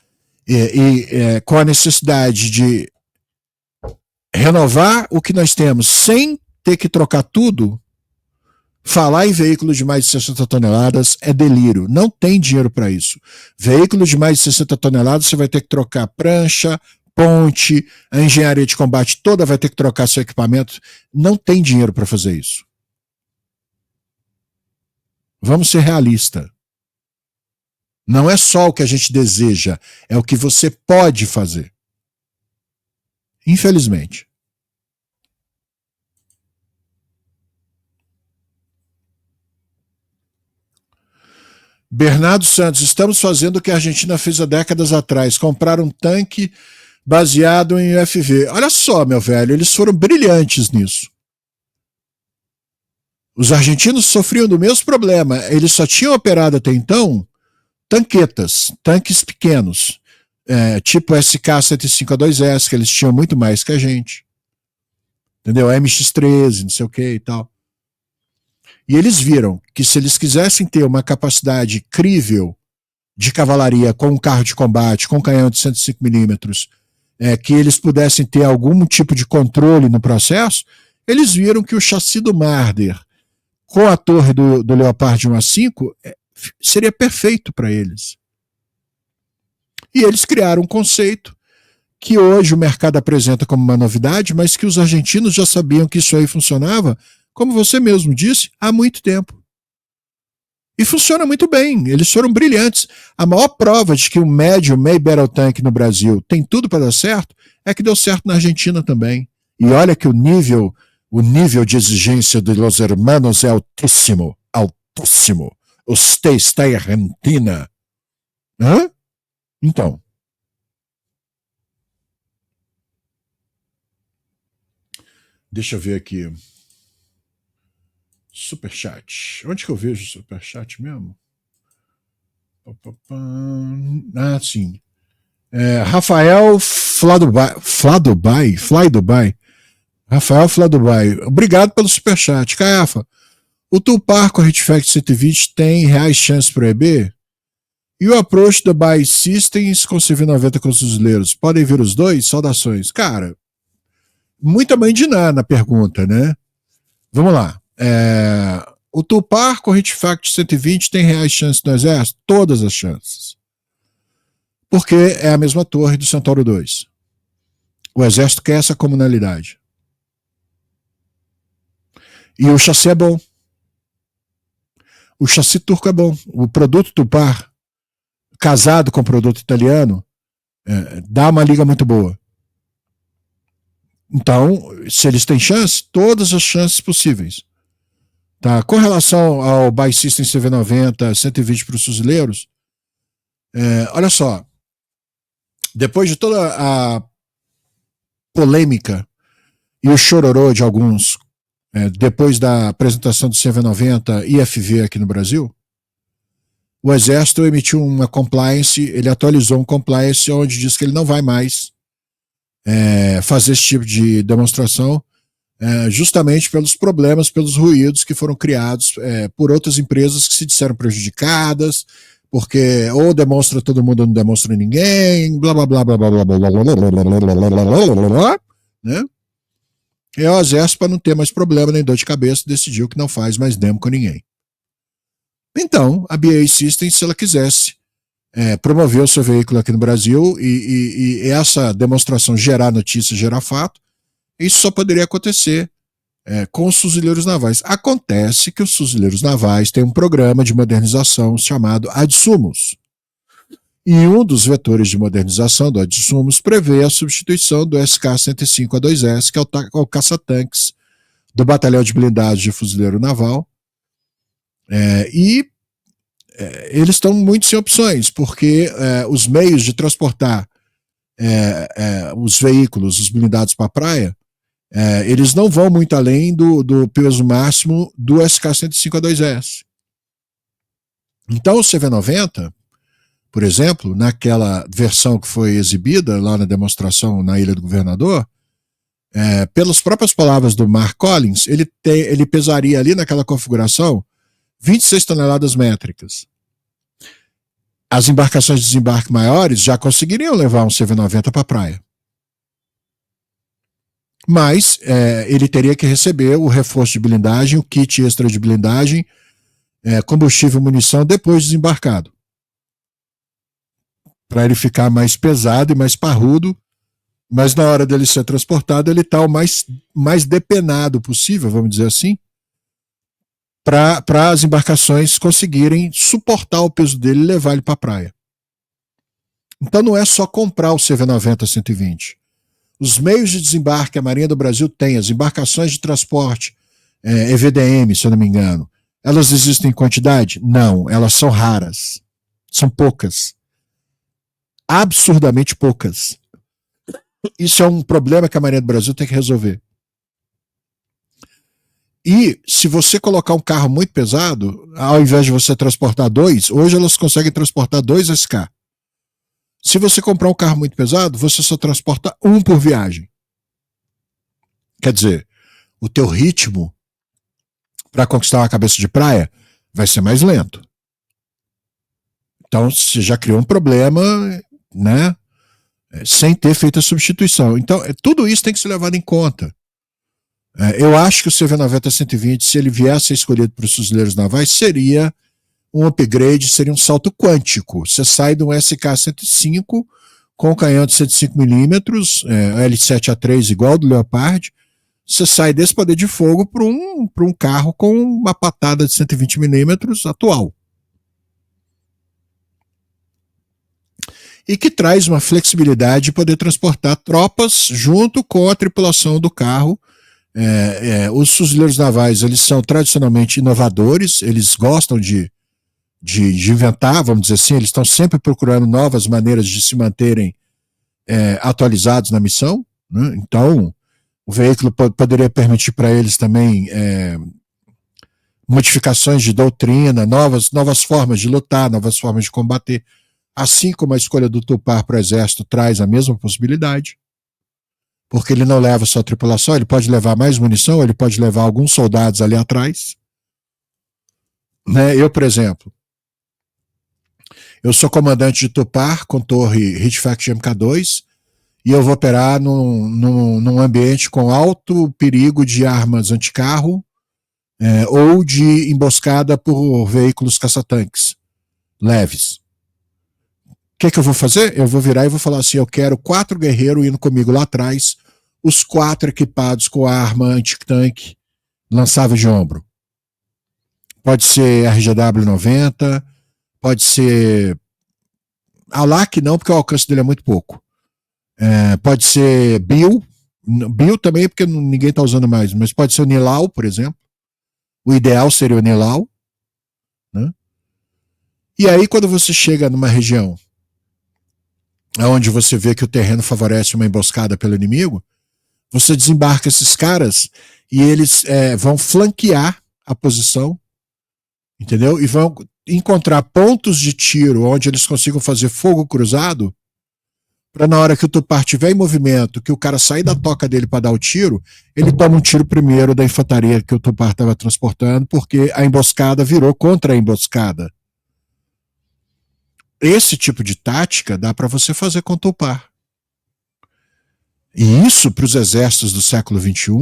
e com a necessidade de renovar o que nós temos sem ter que trocar tudo, falar em veículos de mais de 60 toneladas é delírio. Não tem dinheiro para isso. Veículos de mais de 60 toneladas você vai ter que trocar prancha, ponte, a engenharia de combate toda vai ter que trocar seu equipamento. Não tem dinheiro para fazer isso. Vamos ser realistas. Não é só o que a gente deseja, é o que você pode fazer. Infelizmente. Bernardo Santos, estamos fazendo o que a Argentina fez há décadas atrás, comprar um tanque baseado em UFV. Olha só, meu velho, eles foram brilhantes nisso. Os argentinos sofriam do mesmo problema. Eles só tinham operado até então tanquetas, tanques pequenos, tipo SK-105A2S, que eles tinham muito mais que a gente. Entendeu? MX-13, não sei o que e tal. E eles viram que se eles quisessem ter uma capacidade crível de cavalaria com um carro de combate, com um canhão de 105mm, que eles pudessem ter algum tipo de controle no processo, eles viram que o chassi do Marder com a torre do Leopard 1A5 seria perfeito para eles. E eles criaram um conceito que hoje o mercado apresenta como uma novidade, mas que os argentinos já sabiam que isso aí funcionava, como você mesmo disse, há muito tempo. E funciona muito bem, eles foram brilhantes. A maior prova de que o médio May Battle Tank no Brasil tem tudo para dar certo é que deu certo na Argentina também. E olha que o nível de exigência de los hermanos é altíssimo, altíssimo. Usted está em Argentina. Hã? Então. Deixa eu ver aqui. Superchat. Onde que eu vejo superchat mesmo? Ah, sim. Rafael Fladubai. Rafael Fladubai. Obrigado pelo superchat. Caiafa, o Tupar com a Hitfact 120 tem reais chances para EB? E o approach da Buy Systems com CV90 com os fuzileiros? Podem vir os dois? Saudações. Cara, muita mãe de Ná na pergunta, né? Vamos lá. O Tupar com Hitfact 120 tem reais chances no exército? Todas as chances. Porque é a mesma torre do Centauro 2. O exército quer essa comunalidade. E o chassi é bom. O chassi turco é bom. O produto Tupar, casado com o produto italiano, dá uma liga muito boa. Então, se eles têm chance, todas as chances possíveis. Tá? Com relação ao Buy System CV90, 120 para os fuzileiros, olha só, depois de toda a polêmica e o chororô de alguns, depois da apresentação do CV90 IFV aqui no Brasil, o Exército emitiu uma compliance, ele atualizou um compliance onde diz que ele não vai mais fazer esse tipo de demonstração, justamente pelos problemas, pelos ruídos que foram criados por outras empresas que se disseram prejudicadas, porque ou demonstra todo mundo ou não demonstra ninguém, blá blá blá blá blá blá blá blá blá blá blá blá, né? E o Exército, para não ter mais problema nem dor de cabeça, decidiu que não faz mais demo com ninguém. Então, a BAE Systems, se ela quisesse promover o seu veículo aqui no Brasil e essa demonstração gerar notícia, gerar fato, isso só poderia acontecer com os fuzileiros navais. Acontece que os fuzileiros navais têm um programa de modernização chamado ADSUMOS. E um dos vetores de modernização do ADSUMOS prevê a substituição do SK-105A2S, que é o caça-tanques do Batalhão de Blindados de Fuzileiro Naval. Eles estão muito sem opções, porque os meios de transportar os veículos, os blindados para a praia, eles não vão muito além do peso máximo do SK-105A2S. Então o CV-90, por exemplo, naquela versão que foi exibida lá na demonstração na Ilha do Governador, pelas próprias palavras do Mark Collins, ele pesaria ali naquela configuração 26 toneladas métricas. As embarcações de desembarque maiores já conseguiriam levar um CV-90 para a praia. Mas ele teria que receber o reforço de blindagem, o kit extra de blindagem, combustível e munição depois de desembarcado. Para ele ficar mais pesado e mais parrudo, mas na hora dele ser transportado, ele está o mais depenado possível, vamos dizer assim, para as embarcações conseguirem suportar o peso dele e levar ele para a praia. Então não é só comprar o CV-90-120. Os meios de desembarque que a Marinha do Brasil tem, as embarcações de transporte, EVDM, se eu não me engano, elas existem em quantidade? Não, elas são raras. São poucas. Absurdamente poucas. Isso é um problema que a Marinha do Brasil tem que resolver. E se você colocar um carro muito pesado, ao invés de você transportar 2, hoje elas conseguem transportar 2 SK. Se você comprar um carro muito pesado, você só transporta 1 por viagem. Quer dizer, o teu ritmo para conquistar uma cabeça de praia vai ser mais lento. Então você já criou um problema, né? Sem ter feito a substituição. Então tudo isso tem que ser levado em conta. Eu acho que o CV-90-120, se ele viesse a ser escolhido para os fuzileiros navais, seria um upgrade, seria um salto quântico. Você sai de um SK-105 com canhão de 105mm, L7A3 igual ao do Leopard, você sai desse poder de fogo para um carro com uma patada de 120mm atual. E que traz uma flexibilidade de poder transportar tropas junto com a tripulação do carro. Os fuzileiros navais, eles são tradicionalmente inovadores, eles gostam de inventar, vamos dizer assim, eles estão sempre procurando novas maneiras de se manterem atualizados na missão, né? Então o veículo poderia permitir para eles também modificações de doutrina, novas formas de lutar, novas formas de combater, assim como a escolha do Tupar para o Exército traz a mesma possibilidade. Porque ele não leva só a tripulação, ele pode levar mais munição, ele pode levar alguns soldados ali atrás. Né? Eu, por exemplo, eu sou comandante de Tupar com torre Hitfact MK2 e eu vou operar num ambiente com alto perigo de armas anticarro ou de emboscada por veículos caça-tanques leves. O que eu vou fazer? Eu vou virar e vou falar assim, eu quero 4 guerreiros indo comigo lá atrás, os 4 equipados com arma anti-tanque lançável de ombro. Pode ser RGW-90, pode ser a LAC não, porque o alcance dele é muito pouco. Pode ser Bill também, porque ninguém está usando mais, mas pode ser o Nilau, por exemplo. O ideal seria o Nilau. Né? E aí, quando você chega numa região onde você vê que o terreno favorece uma emboscada pelo inimigo, você desembarca esses caras e eles vão flanquear a posição, entendeu? E vão encontrar pontos de tiro onde eles consigam fazer fogo cruzado, para na hora que o Tupar estiver em movimento, que o cara sair da toca dele para dar o tiro, ele toma um tiro primeiro da infantaria que o Tupar estava transportando, porque a emboscada virou contra a emboscada. Esse tipo de tática dá para você fazer com o Tupar. E isso, para os exércitos do século XXI,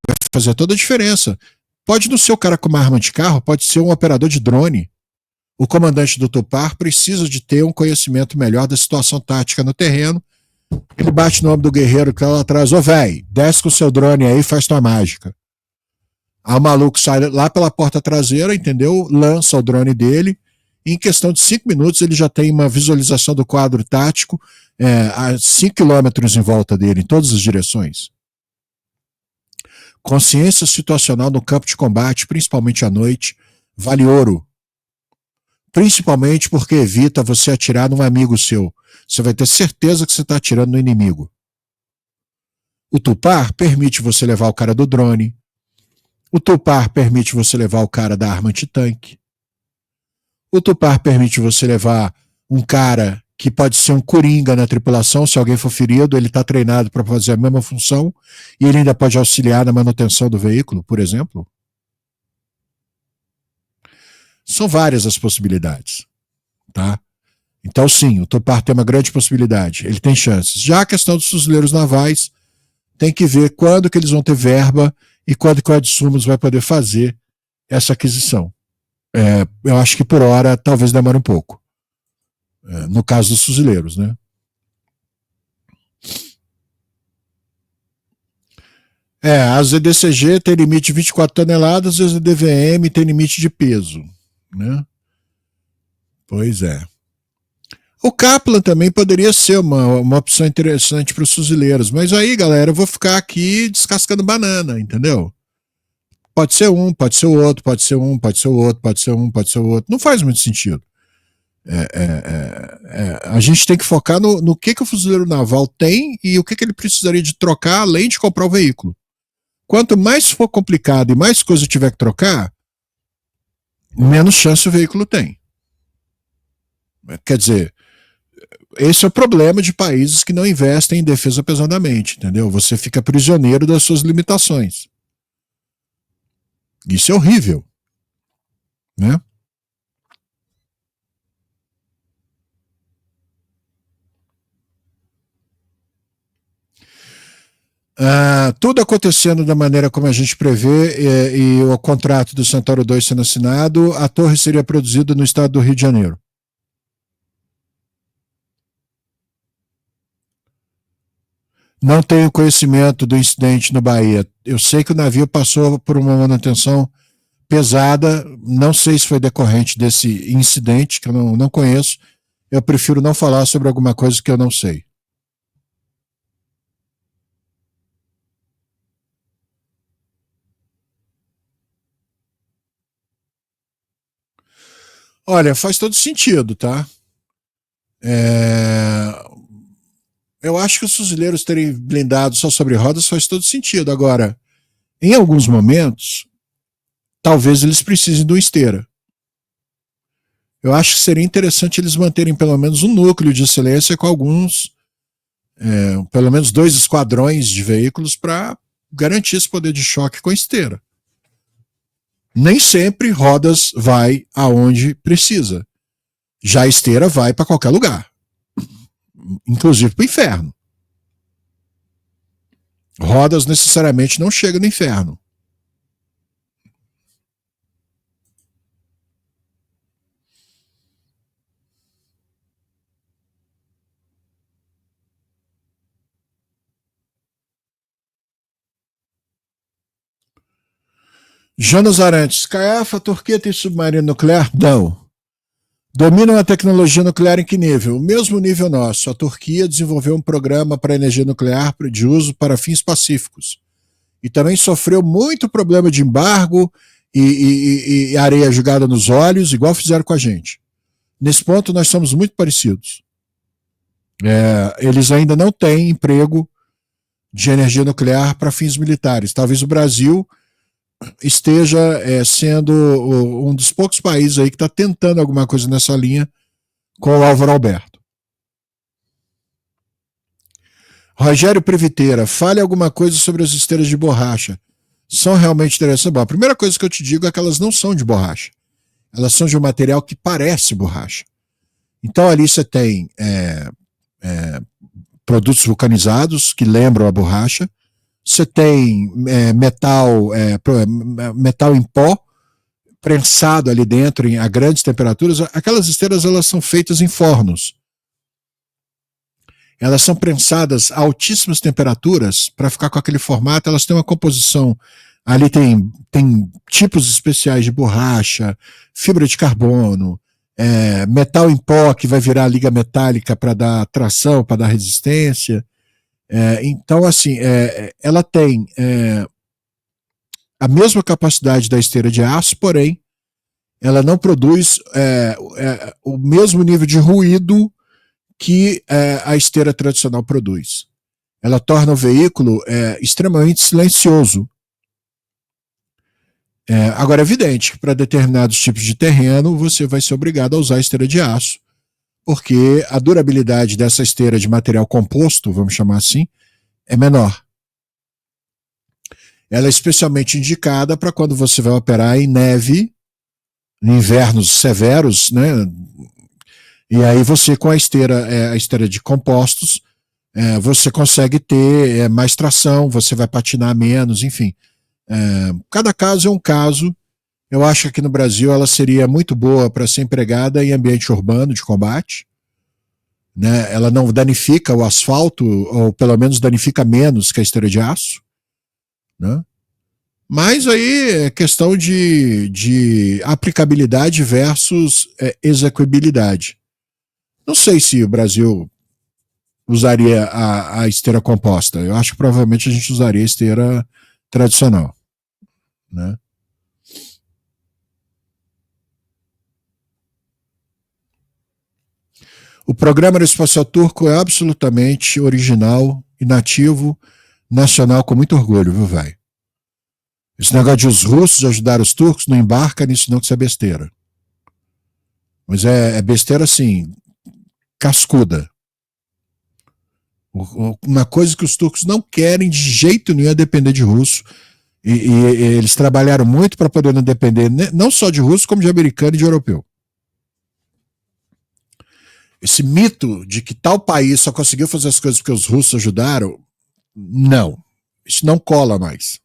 vai fazer toda a diferença. Pode não ser o cara com uma arma de carro, pode ser um operador de drone. O comandante do Tupar precisa de ter um conhecimento melhor da situação tática no terreno. Ele bate no ombro do guerreiro que tá lá atrás, ô véi, desce com o seu drone aí e faz tua mágica. Aí o maluco sai lá pela porta traseira, entendeu? Lança o drone dele, e em questão de 5 minutos ele já tem uma visualização do quadro tático a 5 quilômetros em volta dele, em todas as direções. Consciência situacional no campo de combate, principalmente à noite, vale ouro. Principalmente porque evita você atirar num amigo seu. Você vai ter certeza que você está atirando no inimigo. O Tupar permite você levar o cara do drone. O Tupar permite você levar o cara da arma antitanque. O Tupar permite você levar um cara que pode ser um coringa na tripulação. Se alguém for ferido, ele está treinado para fazer a mesma função e ele ainda pode auxiliar na manutenção do veículo, por exemplo. São várias as possibilidades, tá? Então, sim, o Tupar tem uma grande possibilidade, ele tem chances. Já a questão dos fuzileiros navais, tem que ver quando que eles vão ter verba e quando que o Adsumos vai poder fazer essa aquisição. Eu acho que por hora talvez demore um pouco. No caso dos fuzileiros, né? A ZDCG tem limite de 24 toneladas e a ZDVM tem limite de peso, né? Pois é. O Kaplan também poderia ser uma opção interessante para os fuzileiros, mas aí, galera, eu vou ficar aqui descascando banana, entendeu? Pode ser um, pode ser o outro, pode ser um, pode ser o outro, pode ser um, pode ser o outro. Não faz muito sentido. A gente tem que focar no que o fuzileiro naval tem e o que ele precisaria de trocar além de comprar o veículo. Quanto mais for complicado e mais coisa tiver que trocar, menos chance o veículo tem. Quer dizer, esse é o problema de países que não investem em defesa pesadamente, entendeu? Você fica prisioneiro das suas limitações. Isso é horrível, né? Tudo acontecendo da maneira como a gente prevê e o contrato do Centauro 2 sendo assinado, a torre seria produzida no estado do Rio de Janeiro. Não tenho conhecimento do incidente no Bahia. Eu sei que o navio passou por uma manutenção pesada, não sei se foi decorrente desse incidente, que eu não conheço. Eu prefiro não falar sobre alguma coisa que eu não sei. Olha, faz todo sentido, tá? Eu acho que os fuzileiros terem blindado só sobre rodas faz todo sentido. Agora, em alguns momentos, talvez eles precisem de uma esteira. Eu acho que seria interessante eles manterem pelo menos um núcleo de excelência com alguns, pelo menos 2 esquadrões de veículos para garantir esse poder de choque com a esteira. Nem sempre rodas vai aonde precisa. Já a esteira vai para qualquer lugar, inclusive para o inferno. Rodas necessariamente não chegam no inferno. Jonas Arantes, Caiafa, a Turquia tem submarino nuclear? Não. Dominam a tecnologia nuclear em que nível? O mesmo nível nosso. A Turquia desenvolveu um programa para energia nuclear de uso para fins pacíficos. E também sofreu muito problema de embargo e areia jogada nos olhos, igual fizeram com a gente. Nesse ponto, nós somos muito parecidos. Eles ainda não têm emprego de energia nuclear para fins militares. Talvez o Brasil esteja sendo um dos poucos países aí que está tentando alguma coisa nessa linha com o Álvaro Alberto. Rogério Priviteira, fale alguma coisa sobre as esteiras de borracha. São realmente interessantes? Bom, a primeira coisa que eu te digo é que elas não são de borracha. Elas são de um material que parece borracha. Então ali você tem produtos vulcanizados que lembram a borracha. Você tem metal em pó prensado ali dentro a grandes temperaturas. Aquelas esteiras elas são feitas em fornos. Elas são prensadas a altíssimas temperaturas para ficar com aquele formato. Elas têm uma composição. Ali tem tipos especiais de borracha, fibra de carbono, metal em pó que vai virar liga metálica para dar tração, para dar resistência. Então, assim, ela tem a mesma capacidade da esteira de aço, porém, ela não produz o mesmo nível de ruído que a esteira tradicional produz. Ela torna o veículo extremamente silencioso. Agora, é evidente que para determinados tipos de terreno você vai ser obrigado a usar esteira de aço, porque a durabilidade dessa esteira de material composto, vamos chamar assim, é menor. Ela é especialmente indicada para quando você vai operar em neve, em invernos severos, né? E aí você com a esteira de compostos, você consegue ter mais tração, você vai patinar menos, enfim. Cada caso é um caso. Eu acho que aqui no Brasil ela seria muito boa para ser empregada em ambiente urbano de combate. Né? Ela não danifica o asfalto, ou pelo menos danifica menos que a esteira de aço. Né? Mas aí é questão de aplicabilidade versus execuibilidade. Não sei se o Brasil usaria a esteira composta. Eu acho que provavelmente a gente usaria a esteira tradicional. Né? O programa aeroespacial turco é absolutamente original e nativo, nacional, com muito orgulho, viu, velho? Esse negócio de os russos ajudar os turcos, não embarca nisso não, que isso é besteira. Mas é besteira, assim, cascuda. Uma coisa que os turcos não querem de jeito nenhum é depender de russo. E eles trabalharam muito para poder não depender, não só de russo, como de americano e de europeu. Esse mito de que tal país só conseguiu fazer as coisas porque os russos ajudaram, não. Isso não cola mais.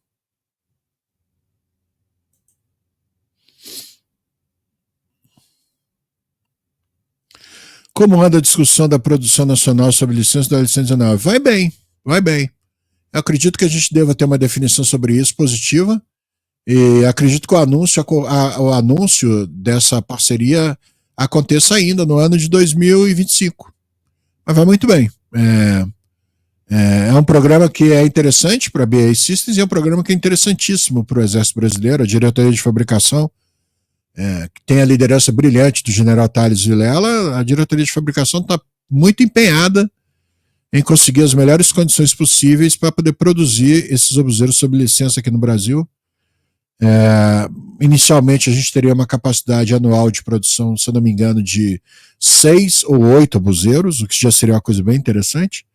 Como anda a discussão da produção nacional sobre licença da licença 19? Vai bem, vai bem. Eu acredito que a gente deva ter uma definição sobre isso positiva e acredito que o anúncio dessa parceria aconteça ainda no ano de 2025. Mas vai muito bem. É um programa que é interessante para a BAE Systems e é um programa que é interessantíssimo para o Exército Brasileiro, a diretoria de fabricação, que tem a liderança brilhante do general Thales Vilela. A diretoria de fabricação está muito empenhada em conseguir as melhores condições possíveis para poder produzir esses obuseiros sob licença aqui no Brasil. Inicialmente a gente teria uma capacidade anual de produção, se eu não me engano, de 6 ou 8 obuseiros, o que já seria uma coisa bem interessante.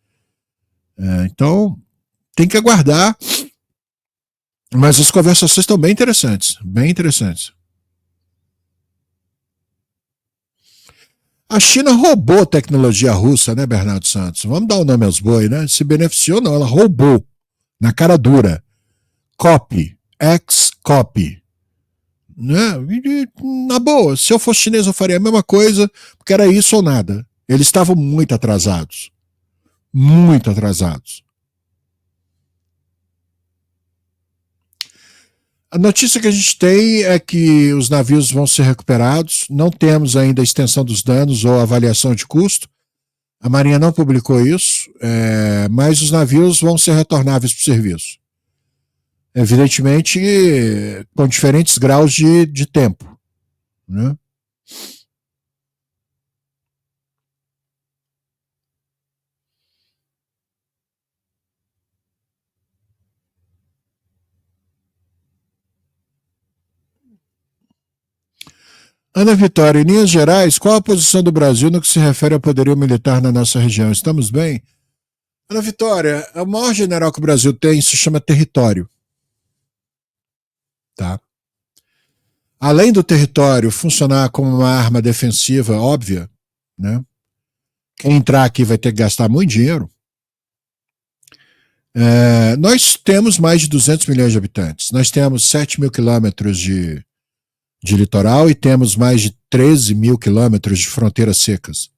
Então, tem que aguardar, mas as conversações estão bem interessantes, bem interessantes. A China roubou tecnologia russa, né, Bernardo Santos? Vamos dar o nome aos boi, né? Se beneficiou, não, ela roubou, na cara dura. Copy, ex-copy. Né? Na boa, se eu fosse chinês eu faria a mesma coisa, porque era isso ou nada. Eles estavam muito atrasados. Muito atrasados. A notícia que a gente tem é que os navios vão ser recuperados. Não temos ainda a extensão dos danos ou avaliação de custo. A Marinha não publicou isso, mas os navios vão ser retornáveis para o serviço. Evidentemente, com diferentes graus de tempo. Né? Ana Vitória, em linhas gerais, qual a posição do Brasil no que se refere ao poderio militar na nossa região? Estamos bem? Ana Vitória, o maior general que o Brasil tem se chama território. Tá? Além do território funcionar como uma arma defensiva óbvia, né? Quem entrar aqui vai ter que gastar muito dinheiro. Nós temos mais de 200 milhões de habitantes. Nós temos 7 mil quilômetros de litoral e temos mais de 13 mil quilômetros de fronteiras secas.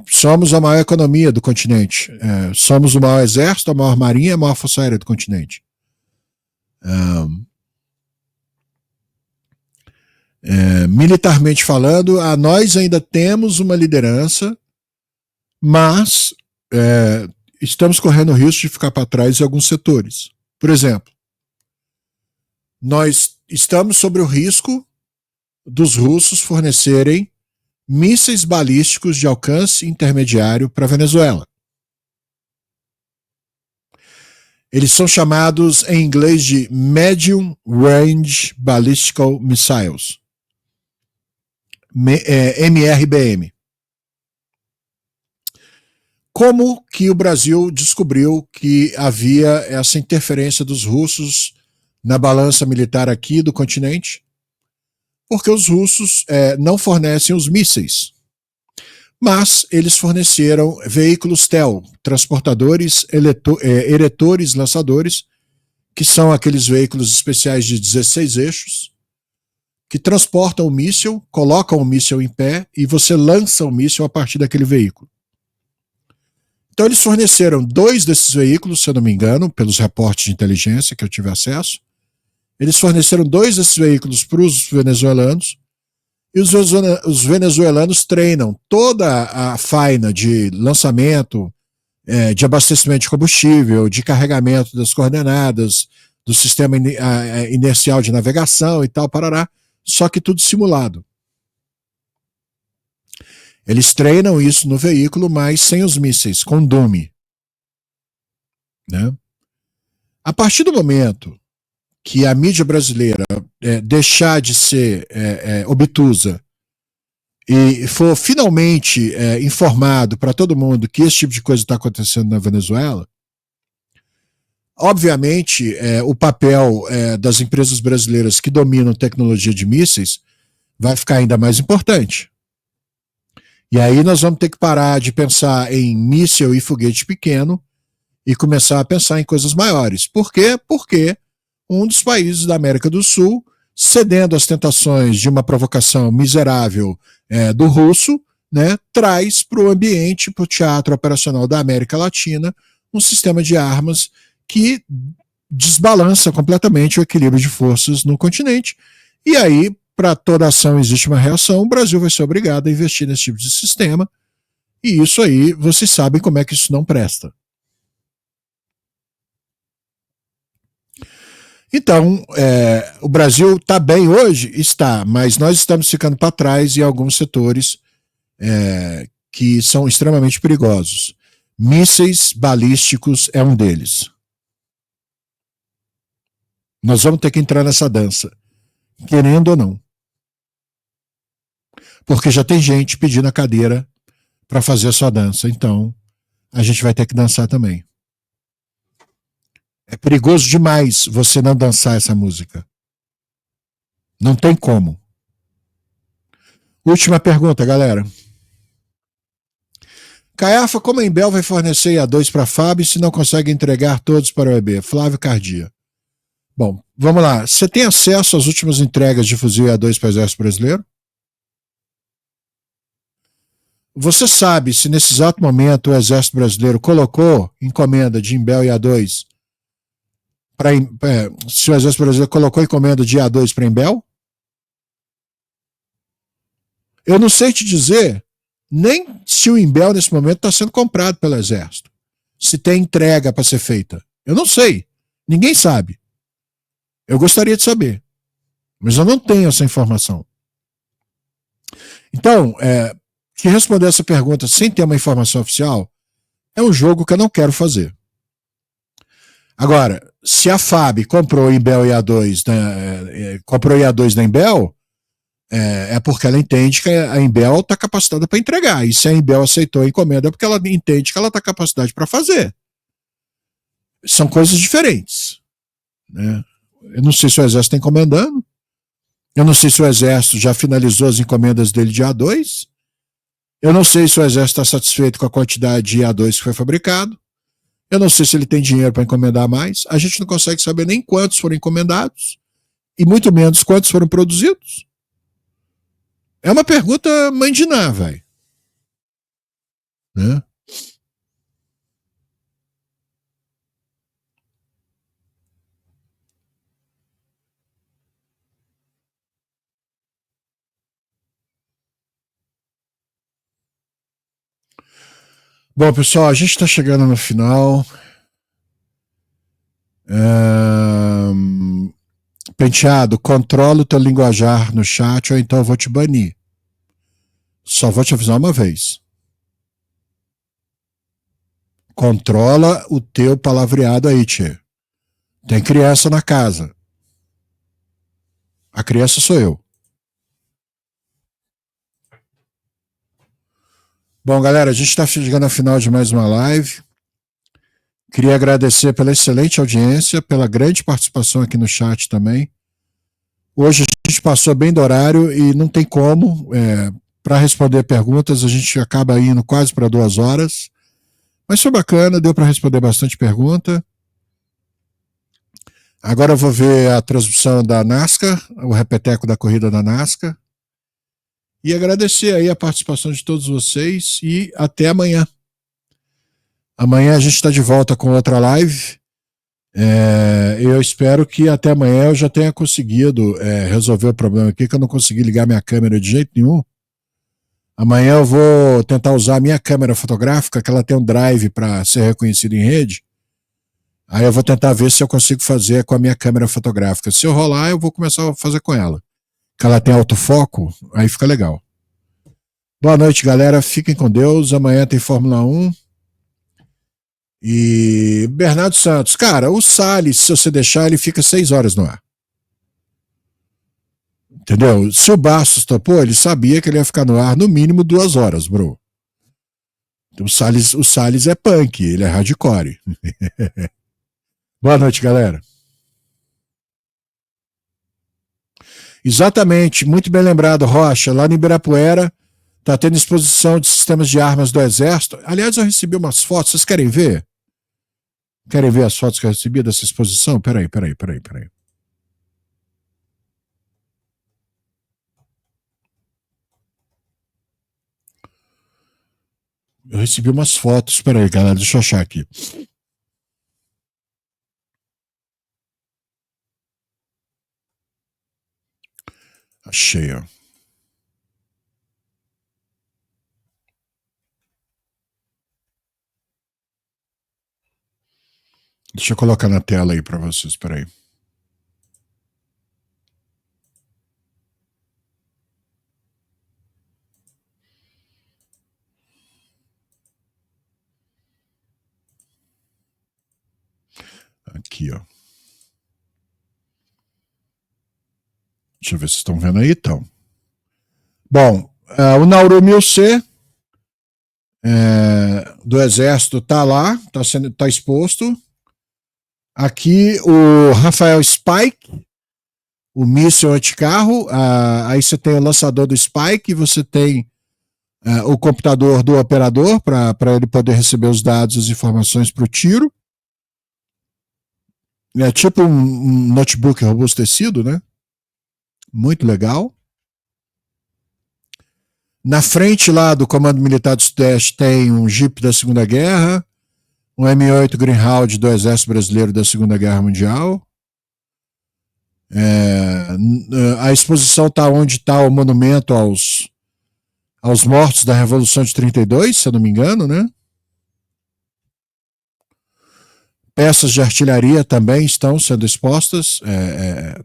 Somos a maior economia do continente. Somos o maior exército, a maior marinha e a maior força aérea do continente. Militarmente falando, nós ainda temos uma liderança, mas estamos correndo o risco de ficar para trás em alguns setores. Por exemplo, nós estamos sobre o risco dos russos fornecerem mísseis balísticos de alcance intermediário para a Venezuela. Eles são chamados em inglês de Medium Range Ballistical Missiles, MRBM. Como que o Brasil descobriu que havia essa interferência dos russos na balança militar aqui do continente? Porque os russos não fornecem os mísseis, mas eles forneceram veículos TEL, transportadores, eretores, lançadores, que são aqueles veículos especiais de 16 eixos, que transportam o míssil, colocam o míssil em pé e você lança o míssil a partir daquele veículo. Então eles forneceram 2 desses veículos, se eu não me engano, pelos reportes de inteligência que eu tive acesso. Eles forneceram 2 desses veículos para os venezuelanos e os venezuelanos treinam toda a faina de lançamento, de abastecimento de combustível, de carregamento das coordenadas, do sistema inercial de navegação e tal, parará, só que tudo simulado. Eles treinam isso no veículo, mas sem os mísseis, com dume. Né? A partir do momento que a mídia brasileira deixar de ser obtusa e for finalmente informado para todo mundo que esse tipo de coisa está acontecendo na Venezuela, obviamente o papel das empresas brasileiras que dominam tecnologia de mísseis vai ficar ainda mais importante. E aí nós vamos ter que parar de pensar em míssil e foguete pequeno e começar a pensar em coisas maiores. Por quê? Porque um dos países da América do Sul, cedendo às tentações de uma provocação miserável do russo, né, traz para o ambiente, para o teatro operacional da América Latina, um sistema de armas que desbalança completamente o equilíbrio de forças no continente. E aí, para toda ação existe uma reação, o Brasil vai ser obrigado a investir nesse tipo de sistema, e isso aí, vocês sabem como é que isso não presta. Então, o Brasil está bem hoje? Está, mas nós estamos ficando para trás em alguns setores que são extremamente perigosos. Mísseis balísticos é um deles. Nós vamos ter que entrar nessa dança, querendo ou não. Porque já tem gente pedindo a cadeira para fazer a sua dança, então a gente vai ter que dançar também. É perigoso demais você não dançar essa música. Não tem como. Última pergunta, galera. Caiafa, como a Embel vai fornecer IA2 para a FAB se não consegue entregar todos para o EB? Flávio Cardia. Bom, vamos lá. Você tem acesso às últimas entregas de fuzil IA2 para o Exército Brasileiro? Você sabe se nesse exato momento o Exército Brasileiro colocou encomenda de Embel IA2 se o Exército Brasileiro colocou encomenda de IA2 para Embel? Eu não sei te dizer nem se o Embel nesse momento está sendo comprado pelo Exército. Se tem entrega para ser feita. Eu não sei. Ninguém sabe. Eu gostaria de saber. Mas eu não tenho essa informação. Então, que responder essa pergunta sem ter uma informação oficial é um jogo que eu não quero fazer. Agora, se a FAB comprou Embel IA2, comprou IA2 da Embel, é porque ela entende que a Embel está capacitada para entregar. E se a Embel aceitou a encomenda é porque ela entende que ela está capacidade para fazer. São coisas diferentes. Né? Eu não sei se o Exército está encomendando. Eu não sei se o Exército já finalizou as encomendas dele de A2. Eu não sei se o Exército está satisfeito com a quantidade de A2 que foi fabricado. Eu não sei se ele tem dinheiro para encomendar mais. A gente não consegue saber nem quantos foram encomendados e muito menos quantos foram produzidos. É uma pergunta mandiná, velho. Né? Bom, pessoal, a gente está chegando no final. Penteado, controla o teu linguajar no chat ou então eu vou te banir. Só vou te avisar uma vez. Controla o teu palavreado aí, tchê. Tem criança na casa. A criança sou eu. Bom, galera, a gente está chegando ao final de mais uma live. Queria agradecer pela excelente audiência, pela grande participação aqui no chat também. Hoje a gente passou bem do horário e não tem como. Para responder perguntas, a gente acaba indo quase para 2 horas. Mas foi bacana, deu para responder bastante pergunta. Agora eu vou ver a transmissão da NASCAR, o repeteco da corrida da NASCAR. E agradecer aí a participação de todos vocês e até amanhã. Amanhã a gente está de volta com outra live. Eu espero que até amanhã eu já tenha conseguido resolver o problema aqui, que eu não consegui ligar minha câmera de jeito nenhum. Amanhã eu vou tentar usar a minha câmera fotográfica, que ela tem um drive para ser reconhecida em rede. Aí eu vou tentar ver se eu consigo fazer com a minha câmera fotográfica. Se eu rolar, eu vou começar a fazer com ela. Que ela tem autofoco, aí fica legal. Boa noite, galera. Fiquem com Deus. Amanhã tem Fórmula 1. E Bernardo Santos. Cara, o Salles, se você deixar, ele fica 6 horas no ar. Entendeu? Se o Bastos topou, ele sabia que ele ia ficar no ar no mínimo 2 horas, bro. Então, o Salles é punk, ele é hardcore. Boa noite, galera. Exatamente, muito bem lembrado, Rocha. Lá no Ibirapuera está tendo exposição de sistemas de armas do Exército. Aliás, eu recebi umas fotos, vocês querem ver? Querem ver as fotos que eu recebi dessa exposição? Peraí. Eu recebi umas fotos, peraí, galera, deixa eu achar aqui. Achei, ó. Deixa eu colocar na tela aí para vocês, peraí. Aqui, ó. Deixa eu ver se estão vendo aí, então. Bom, o Nauru 1000C do Exército tá lá, tá exposto. Aqui o Rafael Spike, o míssil anticarro. Aí você tem o lançador do Spike, você tem o computador do operador para ele poder receber os dados, as informações para o tiro. É tipo um notebook robustecido, né? Muito legal. Na frente lá do Comando Militar do Sudeste tem um Jeep da Segunda Guerra, um M8 Greenhound do Exército Brasileiro da Segunda Guerra Mundial. A exposição está onde está o monumento aos mortos da Revolução de 32, se eu não me engano, né? Peças de artilharia também estão sendo expostas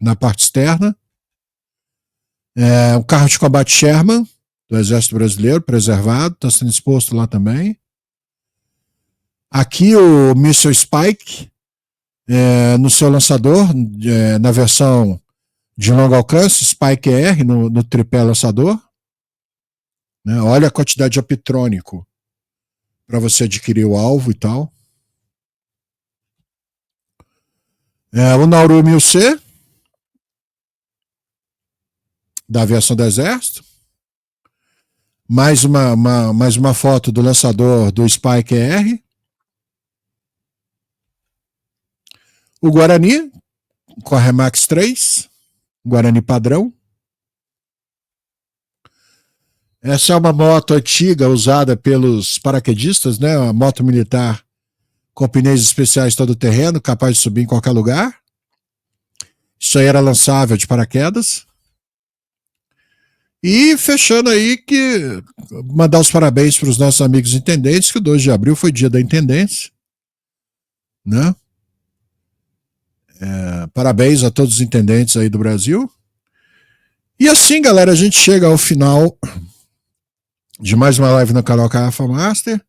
na parte externa. O carro de combate Sherman, do Exército Brasileiro, preservado, está sendo exposto lá também. Aqui o míssil Spike, no seu lançador, na versão de longo alcance, Spike R no tripé lançador. Né? Olha a quantidade de optrônico para você adquirir o alvo e tal. O Nauru 1000C, da aviação do Exército. Mais uma foto do lançador do Spike R. O Guarani, com a Remax 3, Guarani padrão. Essa é uma moto antiga usada pelos paraquedistas, né? Uma moto militar com pneus especiais todo terreno, capaz de subir em qualquer lugar. Isso aí era lançável de paraquedas. E fechando aí, que mandar os parabéns para os nossos amigos intendentes, que o 2 de abril foi dia da intendência. Né? Parabéns a todos os intendentes aí do Brasil. E assim, galera, a gente chega ao final de mais uma live no canal Caiafa Master.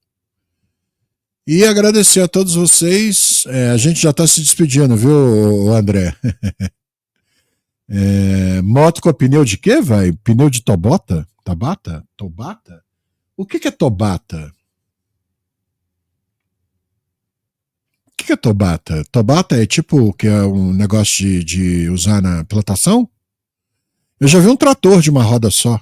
E agradecer a todos vocês. A gente já está se despedindo, viu, André? Moto com pneu de quê, vai? Pneu de Tobata? Tabata? Tobata? O que é Tobata? O que é Tobata? Tobata é tipo que é um negócio de usar na plantação? Eu já vi um trator de uma roda só.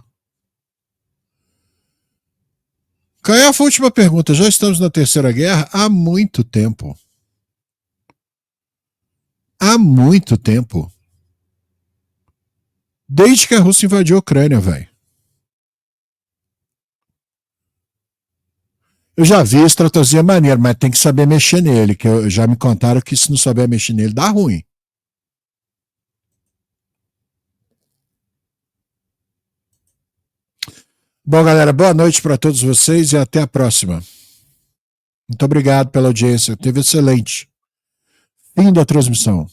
Caiafa, última pergunta. Já estamos na Terceira Guerra há muito tempo. Há muito tempo. Desde que a Rússia invadiu a Ucrânia, velho. Eu já vi esse tratorzinho maneiro, mas tem que saber mexer nele, que já me contaram que se não souber mexer nele, dá ruim. Bom, galera, boa noite para todos vocês e até a próxima. Muito obrigado pela audiência, teve excelente. Fim da transmissão.